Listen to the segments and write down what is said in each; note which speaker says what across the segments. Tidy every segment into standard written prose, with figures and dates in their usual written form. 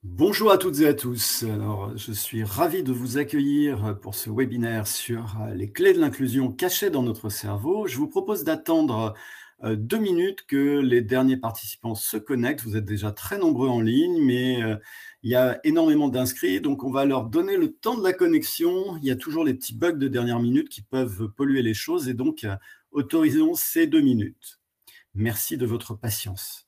Speaker 1: Bonjour à toutes et à tous. Alors, je suis ravi de vous accueillir pour ce webinaire sur les clés de l'inclusion cachées dans notre cerveau. Je vous propose d'attendre 2 minutes que les derniers participants se connectent. Vous êtes déjà très nombreux en ligne, mais il y a énormément d'inscrits, donc on va leur donner le temps de la connexion. Il y a toujours les petits bugs de dernière minute qui peuvent polluer les choses, et donc autorisons ces 2 minutes. Merci de votre patience.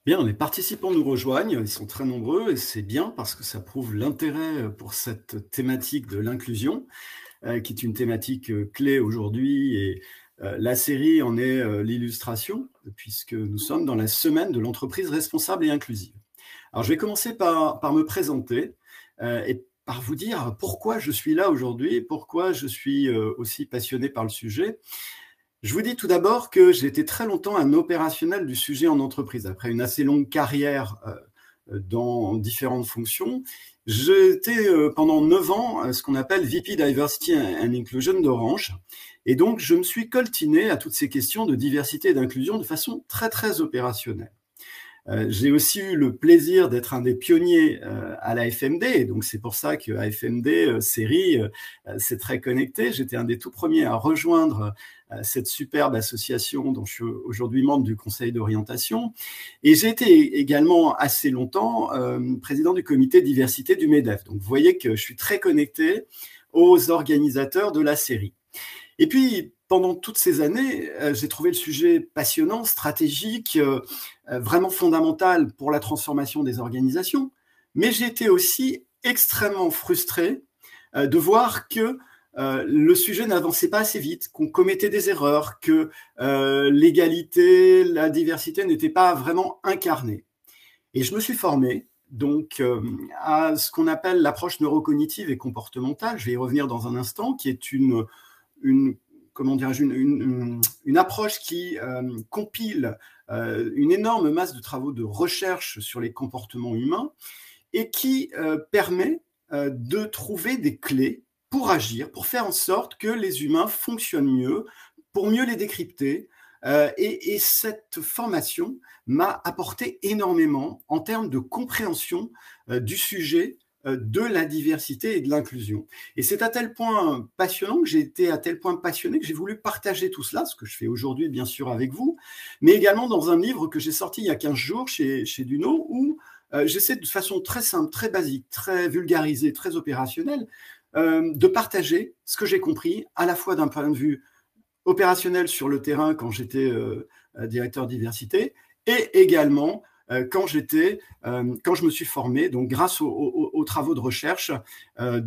Speaker 1: Bien, les participants nous rejoignent, ils sont très nombreux et c'est bien parce que ça prouve l'intérêt pour cette thématique de l'inclusion, qui est une thématique clé aujourd'hui et la série en est l'illustration puisque nous sommes dans la semaine de l'entreprise responsable et inclusive. Alors je vais commencer par me présenter et par vous dire pourquoi je suis là aujourd'hui, pourquoi je suis aussi passionné par le sujet. Je vous dis tout d'abord que j'ai été très longtemps un opérationnel du sujet en entreprise. Après une assez longue carrière dans différentes fonctions, j'ai été pendant 9 ans ce qu'on appelle VP Diversity and Inclusion d'Orange. Et donc, je me suis coltiné à toutes ces questions de diversité et d'inclusion de façon très, très opérationnelle. J'ai aussi eu le plaisir d'être un des pionniers à la FMD, donc c'est pour ça que AFMD série, c'est très connecté. J'étais un des tout premiers à rejoindre cette superbe association dont je suis aujourd'hui membre du conseil d'orientation. Et j'ai été également assez longtemps président du comité diversité du MEDEF. Donc vous voyez que je suis très connecté aux organisateurs de la série. Et puis, pendant toutes ces années, j'ai trouvé le sujet passionnant, stratégique, vraiment fondamental pour la transformation des organisations. Mais j'ai été aussi extrêmement frustré de voir que le sujet n'avançait pas assez vite, qu'on commettait des erreurs, que l'égalité, la diversité n'étaient pas vraiment incarnées. Et je me suis formé donc à ce qu'on appelle l'approche neurocognitive et comportementale. Je vais y revenir dans un instant, qui est une comment dirais-je, une approche qui compile une énorme masse de travaux de recherche sur les comportements humains et qui permet de trouver des clés pour agir, pour faire en sorte que les humains fonctionnent mieux, pour mieux les décrypter. Et cette formation m'a apporté énormément en termes de compréhension du sujet de la diversité et de l'inclusion. Et c'est à tel point passionnant que j'ai été à tel point passionné que j'ai voulu partager tout cela, ce que je fais aujourd'hui bien sûr avec vous, mais également dans un livre que j'ai sorti il y a 15 jours chez Duno, où j'essaie de façon très simple, très basique, très vulgarisée, très opérationnelle, de partager ce que j'ai compris, à la fois d'un point de vue opérationnel sur le terrain quand j'étais directeur diversité, et également quand je me suis formé, donc grâce aux travaux de recherche à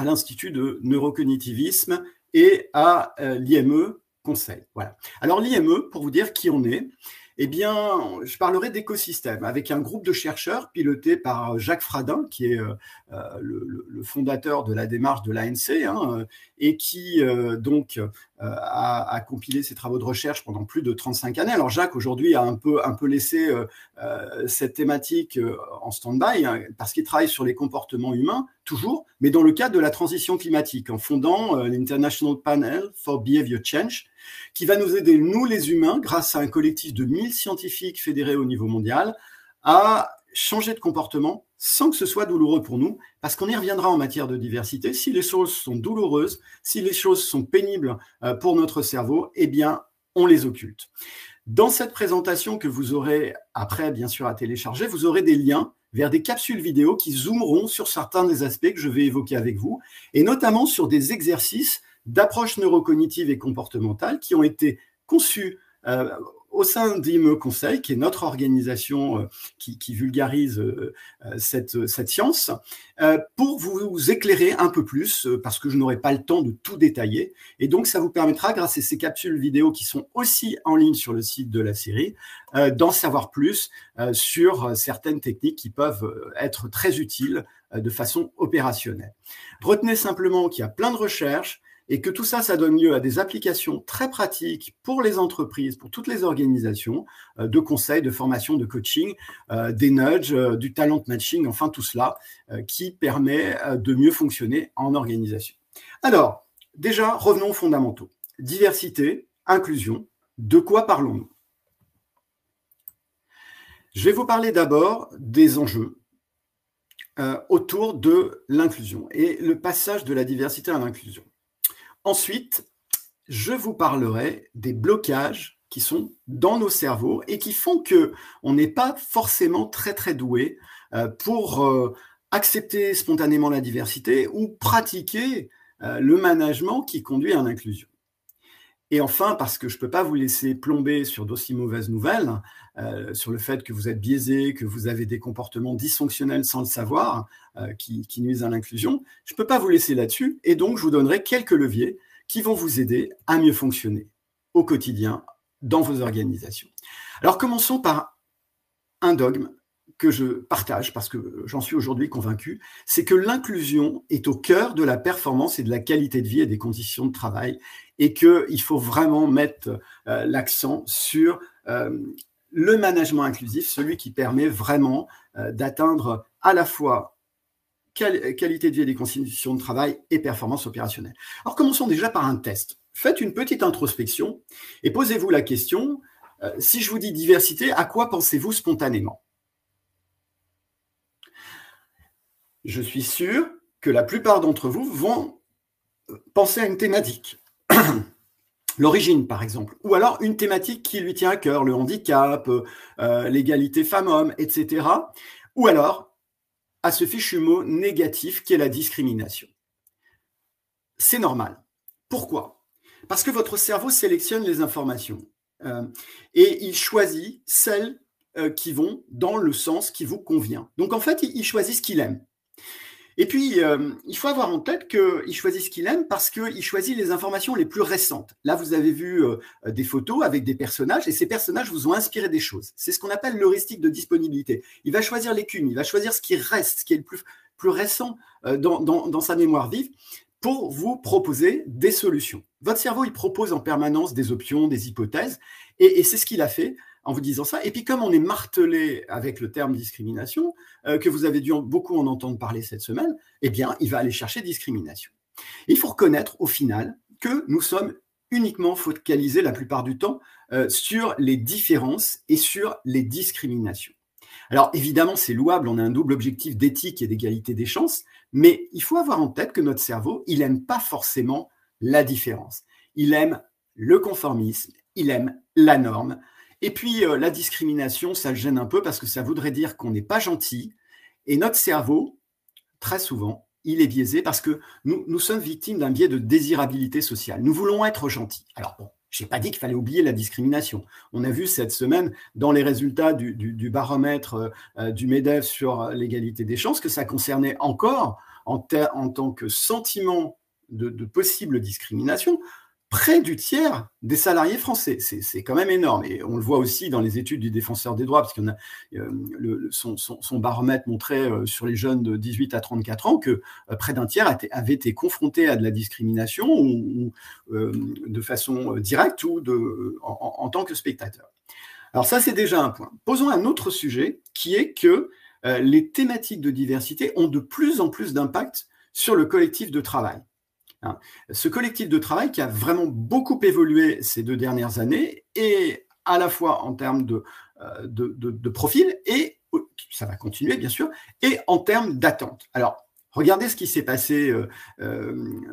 Speaker 1: l'Institut de neurocognitivisme et à l'IME Conseil. Voilà. Alors l'IME, pour vous dire qui on est, eh bien, je parlerai d'écosystème avec un groupe de chercheurs piloté par Jacques Fradin, qui est le fondateur de la démarche de l'ANC, et qui donc a compilé ses travaux de recherche pendant plus de 35 années. Alors Jacques, aujourd'hui, a un peu laissé cette thématique en stand-by, hein, parce qu'il travaille sur les comportements humains, toujours, mais dans le cadre de la transition climatique, en fondant l'International Panel for Behavior Change, qui va nous aider, nous les humains, grâce à un collectif de 1000 scientifiques fédérés au niveau mondial, à changer de comportement sans que ce soit douloureux pour nous, parce qu'on y reviendra en matière de diversité. Si les choses sont douloureuses, si les choses sont pénibles pour notre cerveau, eh bien, on les occulte. Dans cette présentation que vous aurez après, bien sûr, à télécharger, vous aurez des liens vers des capsules vidéo qui zoomeront sur certains des aspects que je vais évoquer avec vous, et notamment sur des exercices d'approche neurocognitive et comportementale qui ont été conçus au sein d'IME Conseil, qui est notre organisation qui vulgarise cette science, pour vous éclairer un peu plus, parce que je n'aurai pas le temps de tout détailler. Et donc, ça vous permettra, grâce à ces capsules vidéo qui sont aussi en ligne sur le site de la série, d'en savoir plus sur certaines techniques qui peuvent être très utiles de façon opérationnelle. Retenez simplement qu'il y a plein de recherches, et que tout ça, ça donne lieu à des applications très pratiques pour les entreprises, pour toutes les organisations, de conseils, de formation, de coaching, des nudges, du talent matching, enfin tout cela qui permet de mieux fonctionner en organisation. Alors, déjà, revenons aux fondamentaux. Diversité, inclusion, de quoi parlons-nous? Je vais vous parler d'abord des enjeux autour de l'inclusion et le passage de la diversité à l'inclusion. Ensuite, je vous parlerai des blocages qui sont dans nos cerveaux et qui font qu'on n'est pas forcément très doué pour accepter spontanément la diversité ou pratiquer le management qui conduit à l'inclusion. Et enfin, parce que je ne peux pas vous laisser plomber sur d'aussi mauvaises nouvelles, sur le fait que vous êtes biaisé, que vous avez des comportements dysfonctionnels sans le savoir, qui nuisent à l'inclusion, je ne peux pas vous laisser là-dessus, et donc je vous donnerai quelques leviers qui vont vous aider à mieux fonctionner au quotidien dans vos organisations. Alors commençons par un dogme que je partage, parce que j'en suis aujourd'hui convaincu, c'est que l'inclusion est au cœur de la performance et de la qualité de vie et des conditions de travail, et qu'il faut vraiment mettre l'accent sur le management inclusif, celui qui permet vraiment d'atteindre à la fois qualité de vie et des conditions de travail et performance opérationnelle. Alors commençons déjà par un test. Faites une petite introspection et posez-vous la question, si je vous dis diversité, à quoi pensez-vous spontanément? Je suis sûr que la plupart d'entre vous vont penser à une thématique. L'origine, par exemple, ou alors une thématique qui lui tient à cœur, le handicap, l'égalité femmes-hommes, etc. Ou alors à ce fichu mot négatif qui est la discrimination. C'est normal. Pourquoi? Parce que votre cerveau sélectionne les informations et il choisit celles qui vont dans le sens qui vous convient. Donc en fait, il choisit ce qu'il aime. Et puis, il faut avoir en tête qu'il choisit ce qu'il aime parce qu'il choisit les informations les plus récentes. Là, vous avez vu des photos avec des personnages et ces personnages vous ont inspiré des choses. C'est ce qu'on appelle l'heuristique de disponibilité. Il va choisir l'écume, il va choisir ce qui reste, ce qui est le plus récent dans sa mémoire vive pour vous proposer des solutions. Votre cerveau, il propose en permanence des options, des hypothèses et c'est ce qu'il a fait en vous disant ça. Et puis, comme on est martelé avec le terme discrimination, que vous avez dû beaucoup en entendre parler cette semaine, eh bien, il va aller chercher discrimination. Et il faut reconnaître, au final, que nous sommes uniquement focalisés la plupart du temps sur les différences et sur les discriminations. Alors, évidemment, c'est louable, on a un double objectif d'éthique et d'égalité des chances, mais il faut avoir en tête que notre cerveau, il n'aime pas forcément la différence. Il aime le conformisme, il aime la norme. Et puis, la discrimination, ça le gêne un peu parce que ça voudrait dire qu'on n'est pas gentil. Et notre cerveau, très souvent, il est biaisé parce que nous sommes victimes d'un biais de désirabilité sociale. Nous voulons être gentils. Alors bon, je n'ai pas dit qu'il fallait oublier la discrimination. On a vu cette semaine, dans les résultats du baromètre du MEDEF sur l'égalité des chances, que ça concernait encore, en tant que sentiment de possible discrimination, près du tiers des salariés français. C'est quand même énorme. Et on le voit aussi dans les études du Défenseur des droits, parce qu'il y en a, son baromètre montrait sur les jeunes de 18 à 34 ans que près d'un tiers avait été confronté à de la discrimination ou de façon directe ou en tant que spectateur. Alors ça, c'est déjà un point. Posons un autre sujet qui est que les thématiques de diversité ont de plus en plus d'impact sur le collectif de travail. Ce collectif de travail qui a vraiment beaucoup évolué ces 2 dernières années, et à la fois en termes de profil, et ça va continuer bien sûr, et en termes d'attente. Alors, regardez ce qui s'est passé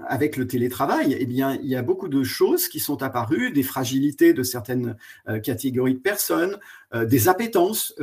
Speaker 1: avec le télétravail. Eh bien, il y a beaucoup de choses qui sont apparues, des fragilités de certaines catégories de personnes, des appétences.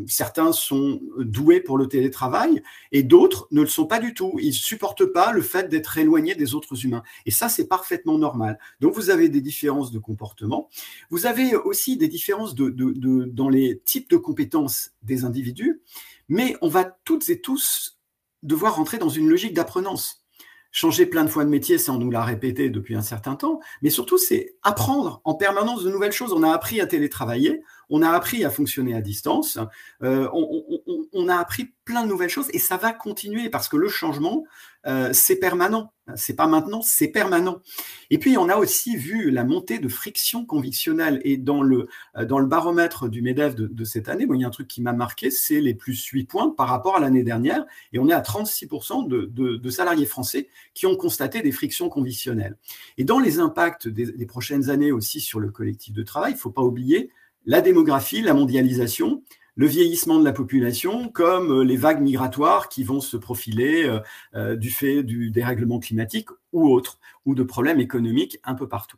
Speaker 1: Certains sont doués pour le télétravail et d'autres ne le sont pas du tout. Ils ne supportent pas le fait d'être éloignés des autres humains. Et ça, c'est parfaitement normal. Donc, vous avez des différences de comportement. Vous avez aussi des différences dans les types de compétences des individus. Mais on va toutes et tous devoir rentrer dans une logique d'apprenance. Changer plein de fois de métier, ça on nous l'a répété depuis un certain temps, mais surtout c'est apprendre en permanence de nouvelles choses. On a appris à télétravailler, on a appris à fonctionner à distance, on a appris plein de nouvelles choses et ça va continuer parce que le changement, c'est permanent. C'est pas maintenant, c'est permanent. Et puis, on a aussi vu la montée de friction convictionnelle. Et dans le baromètre du MEDEF de cette année, il y a un truc qui m'a marqué, c'est les plus 8 points par rapport à l'année dernière. Et on est à 36% de salariés français qui ont constaté des frictions convictionnelles. Et dans les impacts des prochaines années aussi sur le collectif de travail, il ne faut pas oublier la démographie, la mondialisation, le vieillissement de la population, comme les vagues migratoires qui vont se profiler du fait du dérèglement climatique ou autre, ou de problèmes économiques un peu partout.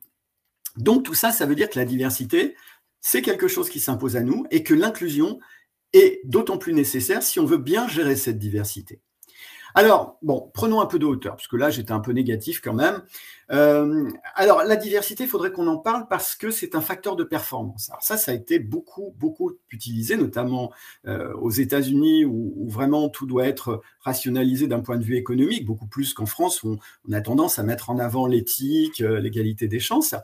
Speaker 1: Donc tout ça, ça veut dire que la diversité, c'est quelque chose qui s'impose à nous et que l'inclusion est d'autant plus nécessaire si on veut bien gérer cette diversité. Alors, bon, prenons un peu de hauteur, parce que là, j'étais un peu négatif quand même. Alors, la diversité, il faudrait qu'on en parle parce que c'est un facteur de performance. Alors ça a été beaucoup utilisé, notamment aux États-Unis, où vraiment tout doit être rationalisé d'un point de vue économique, beaucoup plus qu'en France, où on a tendance à mettre en avant l'éthique, l'égalité des chances.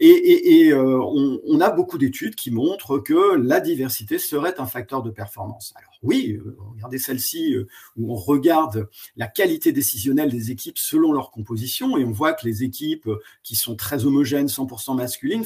Speaker 1: Et on a beaucoup d'études qui montrent que la diversité serait un facteur de performance. Alors oui, regardez celle-ci, où on regarde la qualité décisionnelle des équipes selon leur composition, et on voit que les équipes qui sont très homogènes, 100% masculines,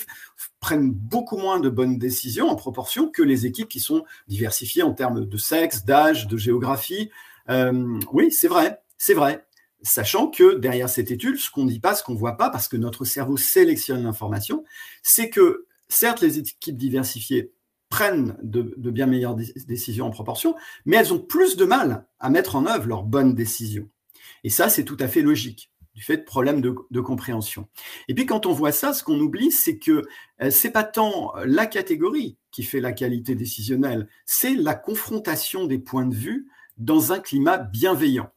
Speaker 1: prennent beaucoup moins de bonnes décisions en proportion que les équipes qui sont diversifiées en termes de sexe, d'âge, de géographie. Oui, c'est vrai. Sachant que derrière cette étude, ce qu'on ne dit pas, ce qu'on ne voit pas, parce que notre cerveau sélectionne l'information, c'est que certes, les équipes diversifiées prennent de bien meilleures décisions en proportion, mais elles ont plus de mal à mettre en œuvre leurs bonnes décisions. Et ça, c'est tout à fait logique, du fait de problèmes de compréhension. Et puis quand on voit ça, ce qu'on oublie, c'est que c'est pas tant la catégorie qui fait la qualité décisionnelle, c'est la confrontation des points de vue dans un climat bienveillant.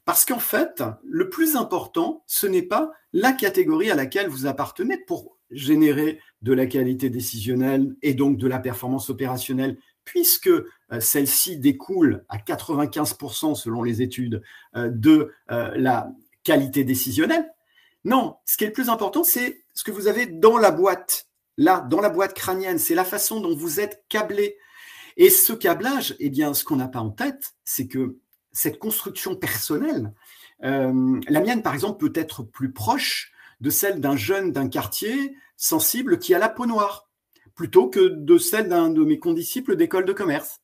Speaker 1: Parce qu'en fait, le plus important, ce n'est pas la catégorie à laquelle vous appartenez pour générer de la qualité décisionnelle et donc de la performance opérationnelle, puisque celle-ci découle à 95% selon les études de la qualité décisionnelle. Non, ce qui est le plus important, c'est ce que vous avez dans la boîte, là, dans la boîte crânienne, c'est la façon dont vous êtes câblé. Et ce câblage, eh bien, ce qu'on n'a pas en tête, c'est que cette construction personnelle, la mienne, par exemple, peut être plus proche de celle d'un jeune d'un quartier sensible qui a la peau noire, plutôt que de celle d'un de mes condisciples d'école de commerce.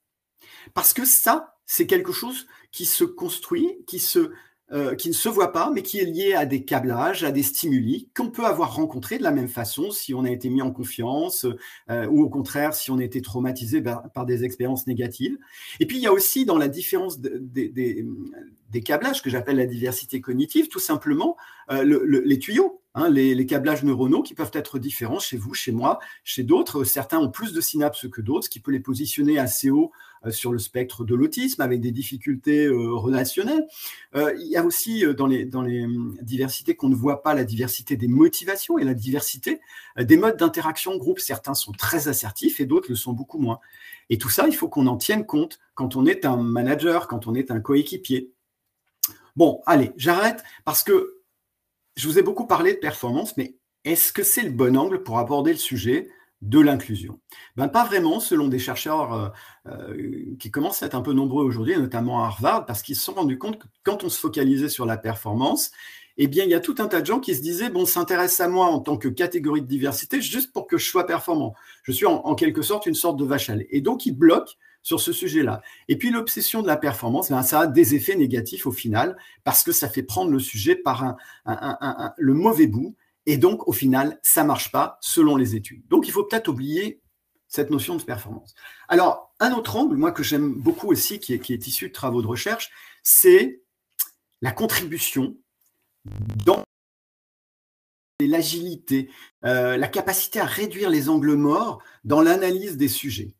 Speaker 1: Parce que ça, c'est quelque chose qui se construit, qui ne se voit pas, mais qui est lié à des câblages, à des stimuli qu'on peut avoir rencontrés de la même façon si on a été mis en confiance ou au contraire si on a été traumatisé par des expériences négatives. Et puis il y a aussi dans la différence des câblages que j'appelle la diversité cognitive, tout simplement les tuyaux. Les câblages neuronaux qui peuvent être différents chez vous, chez moi, chez d'autres. Certains ont plus de synapses que d'autres, ce qui peut les positionner assez haut sur le spectre de l'autisme, avec des difficultés relationnelles. Il y a aussi dans les diversités qu'on ne voit pas, la diversité des motivations et la diversité des modes d'interaction groupe. Certains sont très assertifs et d'autres le sont beaucoup moins. Et tout ça, il faut qu'on en tienne compte quand on est un manager, quand on est un coéquipier. Bon, allez, j'arrête parce que je vous ai beaucoup parlé de performance, mais est-ce que c'est le bon angle pour aborder le sujet de l'inclusion? Ben, pas vraiment, selon des chercheurs qui commencent à être un peu nombreux aujourd'hui, notamment à Harvard, parce qu'ils se sont rendus compte que quand on se focalisait sur la performance, eh bien, il y a tout un tas de gens qui se disaient, bon, s'intéresse à moi en tant que catégorie de diversité juste pour que je sois performant. Je suis en quelque sorte une sorte de vache à lait. Et donc, ils bloquent sur ce sujet-là. Et puis, l'obsession de la performance, ben, ça a des effets négatifs au final, parce que ça fait prendre le sujet par le mauvais bout. Et donc, au final, ça ne marche pas selon les études. Donc, il faut peut-être oublier cette notion de performance. Alors, un autre angle, moi, que j'aime beaucoup aussi, qui est issu de travaux de recherche, c'est la contribution dans l'agilité, la capacité à réduire les angles morts dans l'analyse des sujets.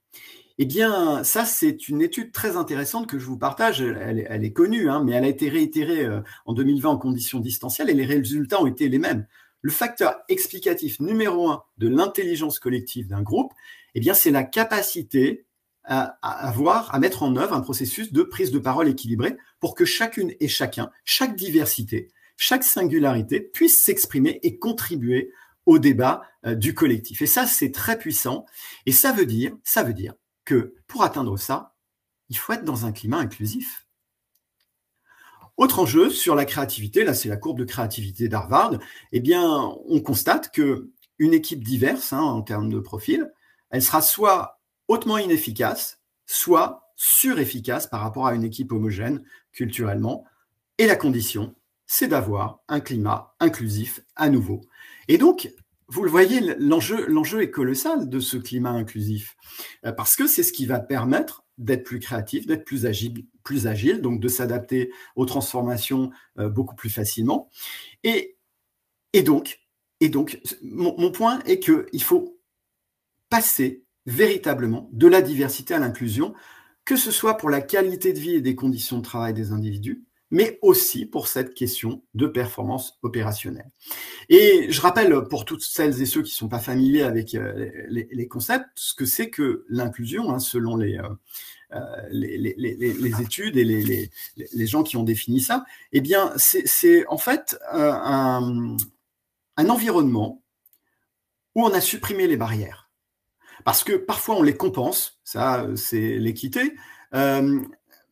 Speaker 1: Eh bien, ça, c'est une étude très intéressante que je vous partage. Elle est connue, hein, mais elle a été réitérée en 2020 en conditions distancielles et les résultats ont été les mêmes. Le facteur explicatif numéro 1 de l'intelligence collective d'un groupe, eh bien, c'est la capacité à mettre en œuvre un processus de prise de parole équilibré pour que chacune et chacun, chaque diversité, chaque singularité puisse s'exprimer et contribuer au débat du collectif. Et ça, c'est très puissant. Et ça veut dire que pour atteindre ça, il faut être dans un climat inclusif. Autre enjeu sur la créativité, là c'est la courbe de créativité d'Harvard, eh bien on constate qu'une équipe diverse en termes de profil, elle sera soit hautement inefficace, soit surefficace par rapport à une équipe homogène culturellement. Et la condition, c'est d'avoir un climat inclusif à nouveau. Et donc, vous le voyez, l'enjeu est colossal de ce climat inclusif, parce que c'est ce qui va permettre d'être plus créatif, d'être plus agile, donc de s'adapter aux transformations beaucoup plus facilement. Et donc, mon point est qu'il faut passer véritablement de la diversité à l'inclusion, que ce soit pour la qualité de vie et des conditions de travail des individus, mais aussi pour cette question de performance opérationnelle. Et je rappelle pour toutes celles et ceux qui ne sont pas familiers avec les concepts, ce que c'est que l'inclusion, selon les études et les gens qui ont défini ça, eh bien, c'est en fait un environnement où on a supprimé les barrières. Parce que parfois on les compense, ça c'est l'équité,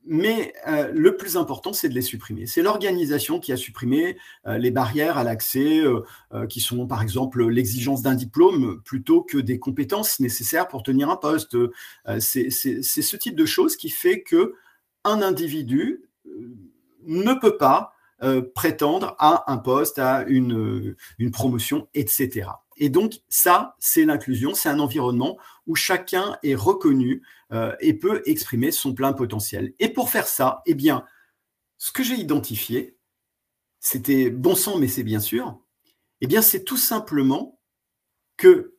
Speaker 1: mais le plus important, c'est de les supprimer. C'est l'organisation qui a supprimé les barrières à l'accès, qui sont par exemple l'exigence d'un diplôme plutôt que des compétences nécessaires pour tenir un poste. C'est ce type de choses qui fait qu'un individu ne peut pas prétendre à un poste, à une promotion, etc. Et donc, ça, c'est l'inclusion, c'est un environnement où chacun est reconnu et peut exprimer son plein potentiel. Et pour faire ça, eh bien, ce que j'ai identifié, c'était bon sang, mais c'est bien sûr, eh bien, c'est tout simplement que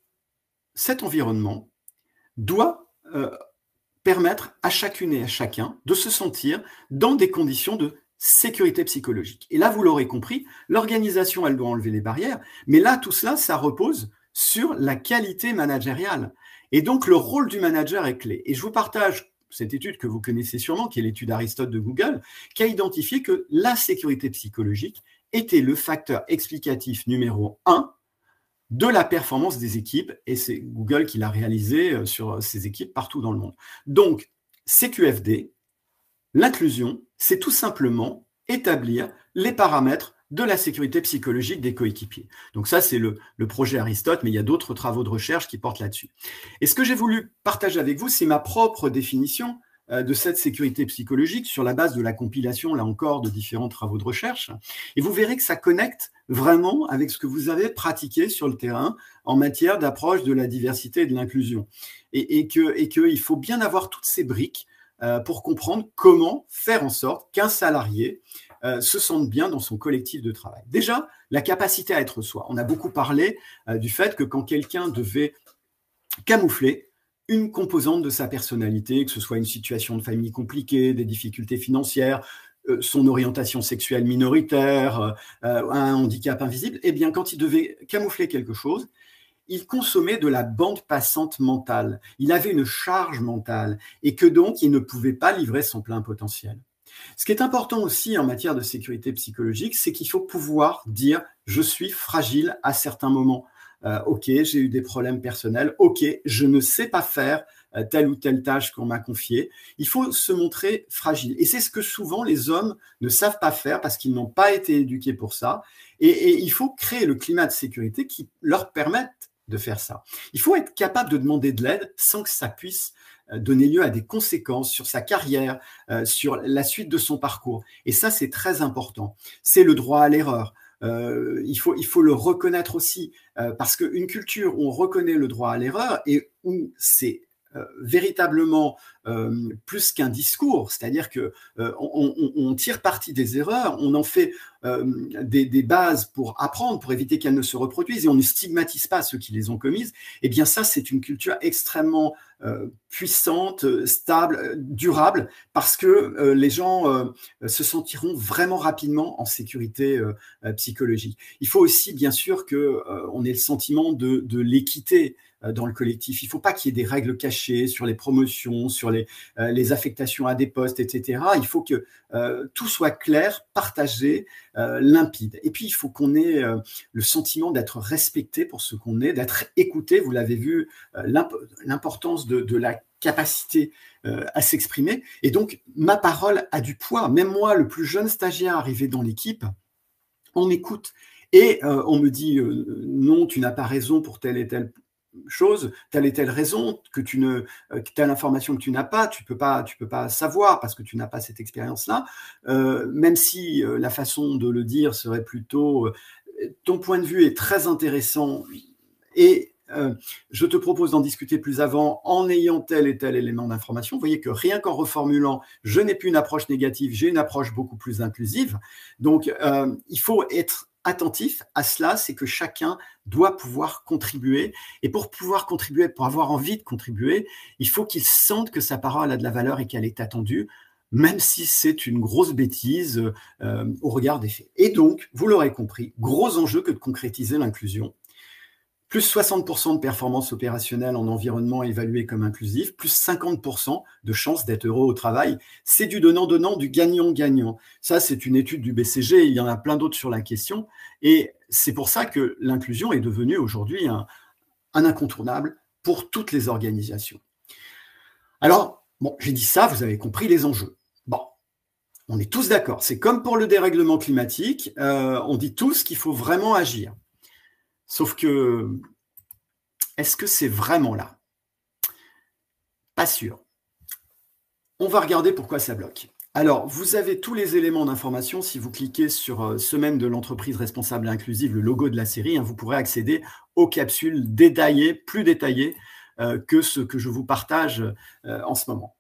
Speaker 1: cet environnement doit permettre à chacune et à chacun de se sentir dans des conditions de sécurité psychologique. Et là, vous l'aurez compris, l'organisation, elle doit enlever les barrières, mais là, tout cela, ça repose sur la qualité managériale. Et donc, le rôle du manager est clé. Et je vous partage cette étude que vous connaissez sûrement, qui est l'étude Aristote de Google, qui a identifié que la sécurité psychologique était le facteur explicatif numéro 1 de la performance des équipes, et c'est Google qui l'a réalisé sur ses équipes partout dans le monde. Donc, CQFD, l'inclusion, c'est tout simplement établir les paramètres de la sécurité psychologique des coéquipiers. Donc ça, c'est le projet Aristote, mais il y a d'autres travaux de recherche qui portent là-dessus. Et ce que j'ai voulu partager avec vous, c'est ma propre définition de cette sécurité psychologique sur la base de la compilation, là encore, de différents travaux de recherche. Et vous verrez que ça connecte vraiment avec ce que vous avez pratiqué sur le terrain en matière d'approche de la diversité et de l'inclusion. Et qu'il faut bien avoir toutes ces briques pour comprendre comment faire en sorte qu'un salarié se sente bien dans son collectif de travail. Déjà, la capacité à être soi. On a beaucoup parlé du fait que quand quelqu'un devait camoufler une composante de sa personnalité, que ce soit une situation de famille compliquée, des difficultés financières, son orientation sexuelle minoritaire, un handicap invisible, eh bien, quand il devait camoufler quelque chose, il consommait de la bande passante mentale. Il avait une charge mentale et que donc, il ne pouvait pas livrer son plein potentiel. Ce qui est important aussi en matière de sécurité psychologique, c'est qu'il faut pouvoir dire « je suis fragile à certains moments ». Ok, j'ai eu des problèmes personnels. Ok, je ne sais pas faire telle ou telle tâche qu'on m'a confiée. Il faut se montrer fragile. Et c'est ce que souvent les hommes ne savent pas faire parce qu'ils n'ont pas été éduqués pour ça. Et il faut créer le climat de sécurité qui leur permette de faire ça. Il faut être capable de demander de l'aide sans que ça puisse donner lieu à des conséquences sur sa carrière, sur la suite de son parcours. Et ça, c'est très important. C'est le droit à l'erreur. Il faut le reconnaître aussi, parce qu'une culture où on reconnaît le droit à l'erreur et où c'est véritablement plus qu'un discours, c'est-à-dire que on tire parti des erreurs, on en fait des bases pour apprendre, pour éviter qu'elles ne se reproduisent, et on ne stigmatise pas ceux qui les ont commises. Eh bien ça, c'est une culture extrêmement puissante, stable, durable, parce que les gens se sentiront vraiment rapidement en sécurité psychologique. Il faut aussi, bien sûr, qu'on ait le sentiment de l'équité dans le collectif. Il ne faut pas qu'il y ait des règles cachées sur les promotions, sur les affectations à des postes, etc. Il faut que tout soit clair, partagé, limpide. Et puis, il faut qu'on ait le sentiment d'être respecté pour ce qu'on est, d'être écouté. Vous l'avez vu, l'importance de la capacité à s'exprimer. Et donc, ma parole a du poids. Même moi, le plus jeune stagiaire arrivé dans l'équipe, on m'écoute. Et on me dit non, tu n'as pas raison pour telle et telle chose, telle et telle raison, que telle information que tu n'as pas, tu peux pas savoir parce que tu n'as pas cette expérience-là, même si la façon de le dire serait plutôt ton point de vue est très intéressant et je te propose d'en discuter plus avant en ayant tel et tel élément d'information. Vous voyez que rien qu'en reformulant, je n'ai plus une approche négative, j'ai une approche beaucoup plus inclusive. Donc, il faut être attentif à cela, c'est que chacun doit pouvoir contribuer. Et pour pouvoir contribuer, pour avoir envie de contribuer, il faut qu'il sente que sa parole a de la valeur et qu'elle est attendue, même si c'est une grosse bêtise au regard des faits. Et donc, vous l'aurez compris, gros enjeu que de concrétiser l'inclusion. Plus 60% de performance opérationnelle en environnement évalué comme inclusif, plus 50% de chances d'être heureux au travail. C'est du donnant-donnant, du gagnant-gagnant. Ça, c'est une étude du BCG, il y en a plein d'autres sur la question. Et c'est pour ça que l'inclusion est devenue aujourd'hui un incontournable pour toutes les organisations. Alors, bon, j'ai dit ça, vous avez compris les enjeux. Bon, on est tous d'accord. C'est comme pour le dérèglement climatique, on dit tous qu'il faut vraiment agir. Sauf que, est-ce que c'est vraiment là? Pas sûr. On va regarder pourquoi ça bloque. Alors, vous avez tous les éléments d'information. Si vous cliquez sur Semaine de l'entreprise responsable et inclusive, le logo de la série, vous pourrez accéder aux capsules détaillées, plus détaillées que ce que je vous partage en ce moment.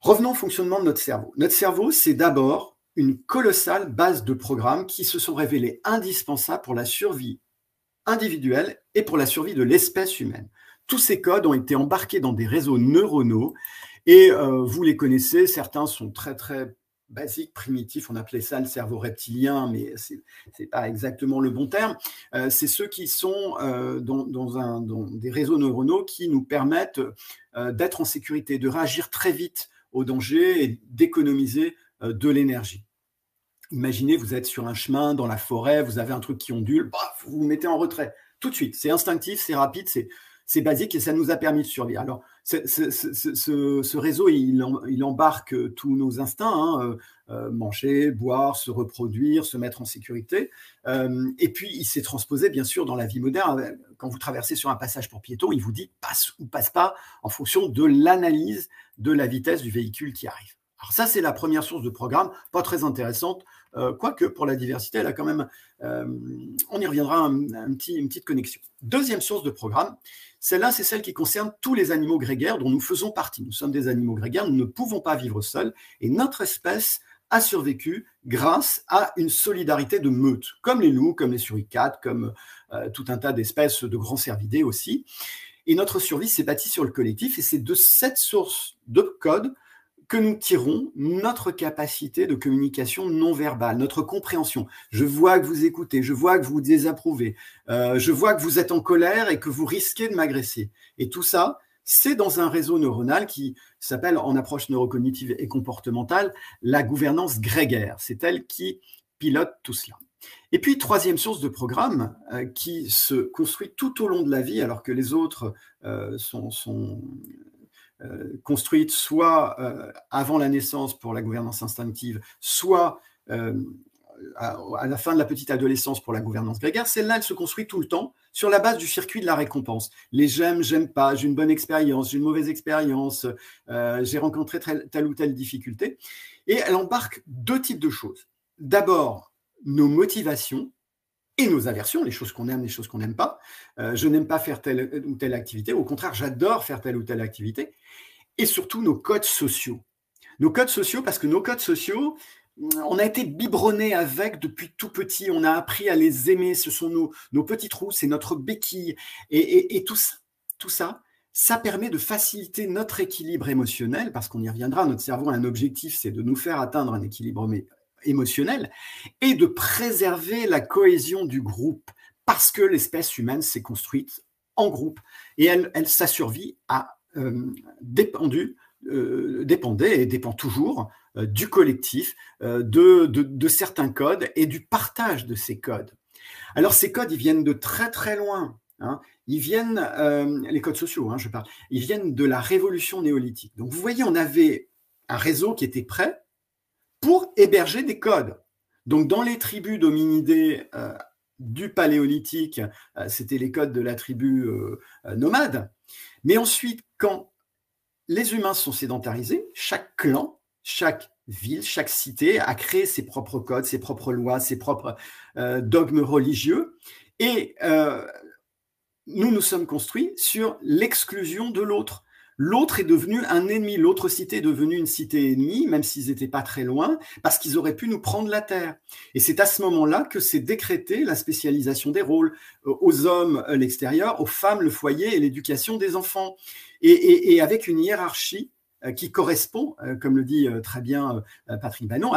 Speaker 1: Revenons au fonctionnement de notre cerveau. Notre cerveau, c'est d'abord une colossale base de programmes qui se sont révélés indispensables pour la survie individuelle et pour la survie de l'espèce humaine. Tous ces codes ont été embarqués dans des réseaux neuronaux et vous les connaissez, certains sont très très basiques, primitifs, on appelait ça le cerveau reptilien, mais c'est pas exactement le bon terme. C'est ceux qui sont dans des réseaux neuronaux qui nous permettent d'être en sécurité, de réagir très vite aux dangers et d'économiser de l'énergie. Imaginez, vous êtes sur un chemin, dans la forêt, vous avez un truc qui ondule, vous vous mettez en retrait. Tout de suite, c'est instinctif, c'est rapide, c'est basique et ça nous a permis de survivre. Alors, ce réseau, il embarque tous nos instincts, manger, boire, se reproduire, se mettre en sécurité. Et puis, il s'est transposé, bien sûr, dans la vie moderne. Quand vous traversez sur un passage pour piétons, il vous dit passe ou passe pas en fonction de l'analyse de la vitesse du véhicule qui arrive. Alors ça, c'est la première source de programme, pas très intéressante, quoique pour la diversité, elle a quand même, on y reviendra, une petite connexion. Deuxième source de programme, celle-là, c'est celle qui concerne tous les animaux grégaires dont nous faisons partie. Nous sommes des animaux grégaires, nous ne pouvons pas vivre seuls, et notre espèce a survécu grâce à une solidarité de meute, comme les loups, comme les suricates, comme tout un tas d'espèces de grands cervidés aussi. Et notre survie s'est bâtie sur le collectif, et c'est de cette source de code que nous tirons notre capacité de communication non verbale, notre compréhension. Je vois que vous écoutez, je vois que vous désapprouvez, je vois que vous êtes en colère et que vous risquez de m'agresser. Et tout ça, c'est dans un réseau neuronal qui s'appelle, en approche neurocognitive et comportementale, la gouvernance grégaire. C'est elle qui pilote tout cela. Et puis, troisième source de programme qui se construit tout au long de la vie, alors que les autres sont construites soit avant la naissance pour la gouvernance instinctive, soit à la fin de la petite adolescence pour la gouvernance grégaire. Celle-là, elle se construit tout le temps sur la base du circuit de la récompense. Les j'aime pas, j'ai une bonne expérience, j'ai une mauvaise expérience, j'ai rencontré telle ou telle difficulté. Et elle embarque deux types de choses. D'abord, nos motivations et nos aversions, les choses qu'on aime, les choses qu'on n'aime pas. Je n'aime pas faire telle ou telle activité. Au contraire, j'adore faire telle ou telle activité. Et surtout, nos codes sociaux. Nos codes sociaux, parce que nos codes sociaux, on a été biberonnés avec depuis tout petit. On a appris à les aimer. Ce sont nos petits trous, c'est notre béquille. Et tout ça, ça permet de faciliter notre équilibre émotionnel, parce qu'on y reviendra. Notre cerveau a un objectif, c'est de nous faire atteindre un équilibre émotionnel et de préserver la cohésion du groupe, parce que l'espèce humaine s'est construite en groupe et sa survie a dépendait et dépend toujours du collectif, de certains codes et du partage de ces codes. Alors ces codes, ils viennent de très très loin. Ils viennent, les codes sociaux, je parle, ils viennent de la révolution néolithique. Donc vous voyez, on avait un réseau qui était prêt pour héberger des codes. Donc, dans les tribus dominidées du Paléolithique, c'était les codes de la tribu nomade. Mais ensuite, quand les humains sont sédentarisés, chaque clan, chaque ville, chaque cité a créé ses propres codes, ses propres lois, ses propres dogmes religieux. Et nous sommes construits sur l'exclusion de l'autre. L'autre est devenu un ennemi, l'autre cité est devenue une cité ennemie, même s'ils n'étaient pas très loin, parce qu'ils auraient pu nous prendre la terre. Et c'est à ce moment-là que s'est décrétée la spécialisation des rôles, aux hommes l'extérieur, aux femmes le foyer et l'éducation des enfants, et avec une hiérarchie qui correspond, comme le dit très bien Patrick Bannon,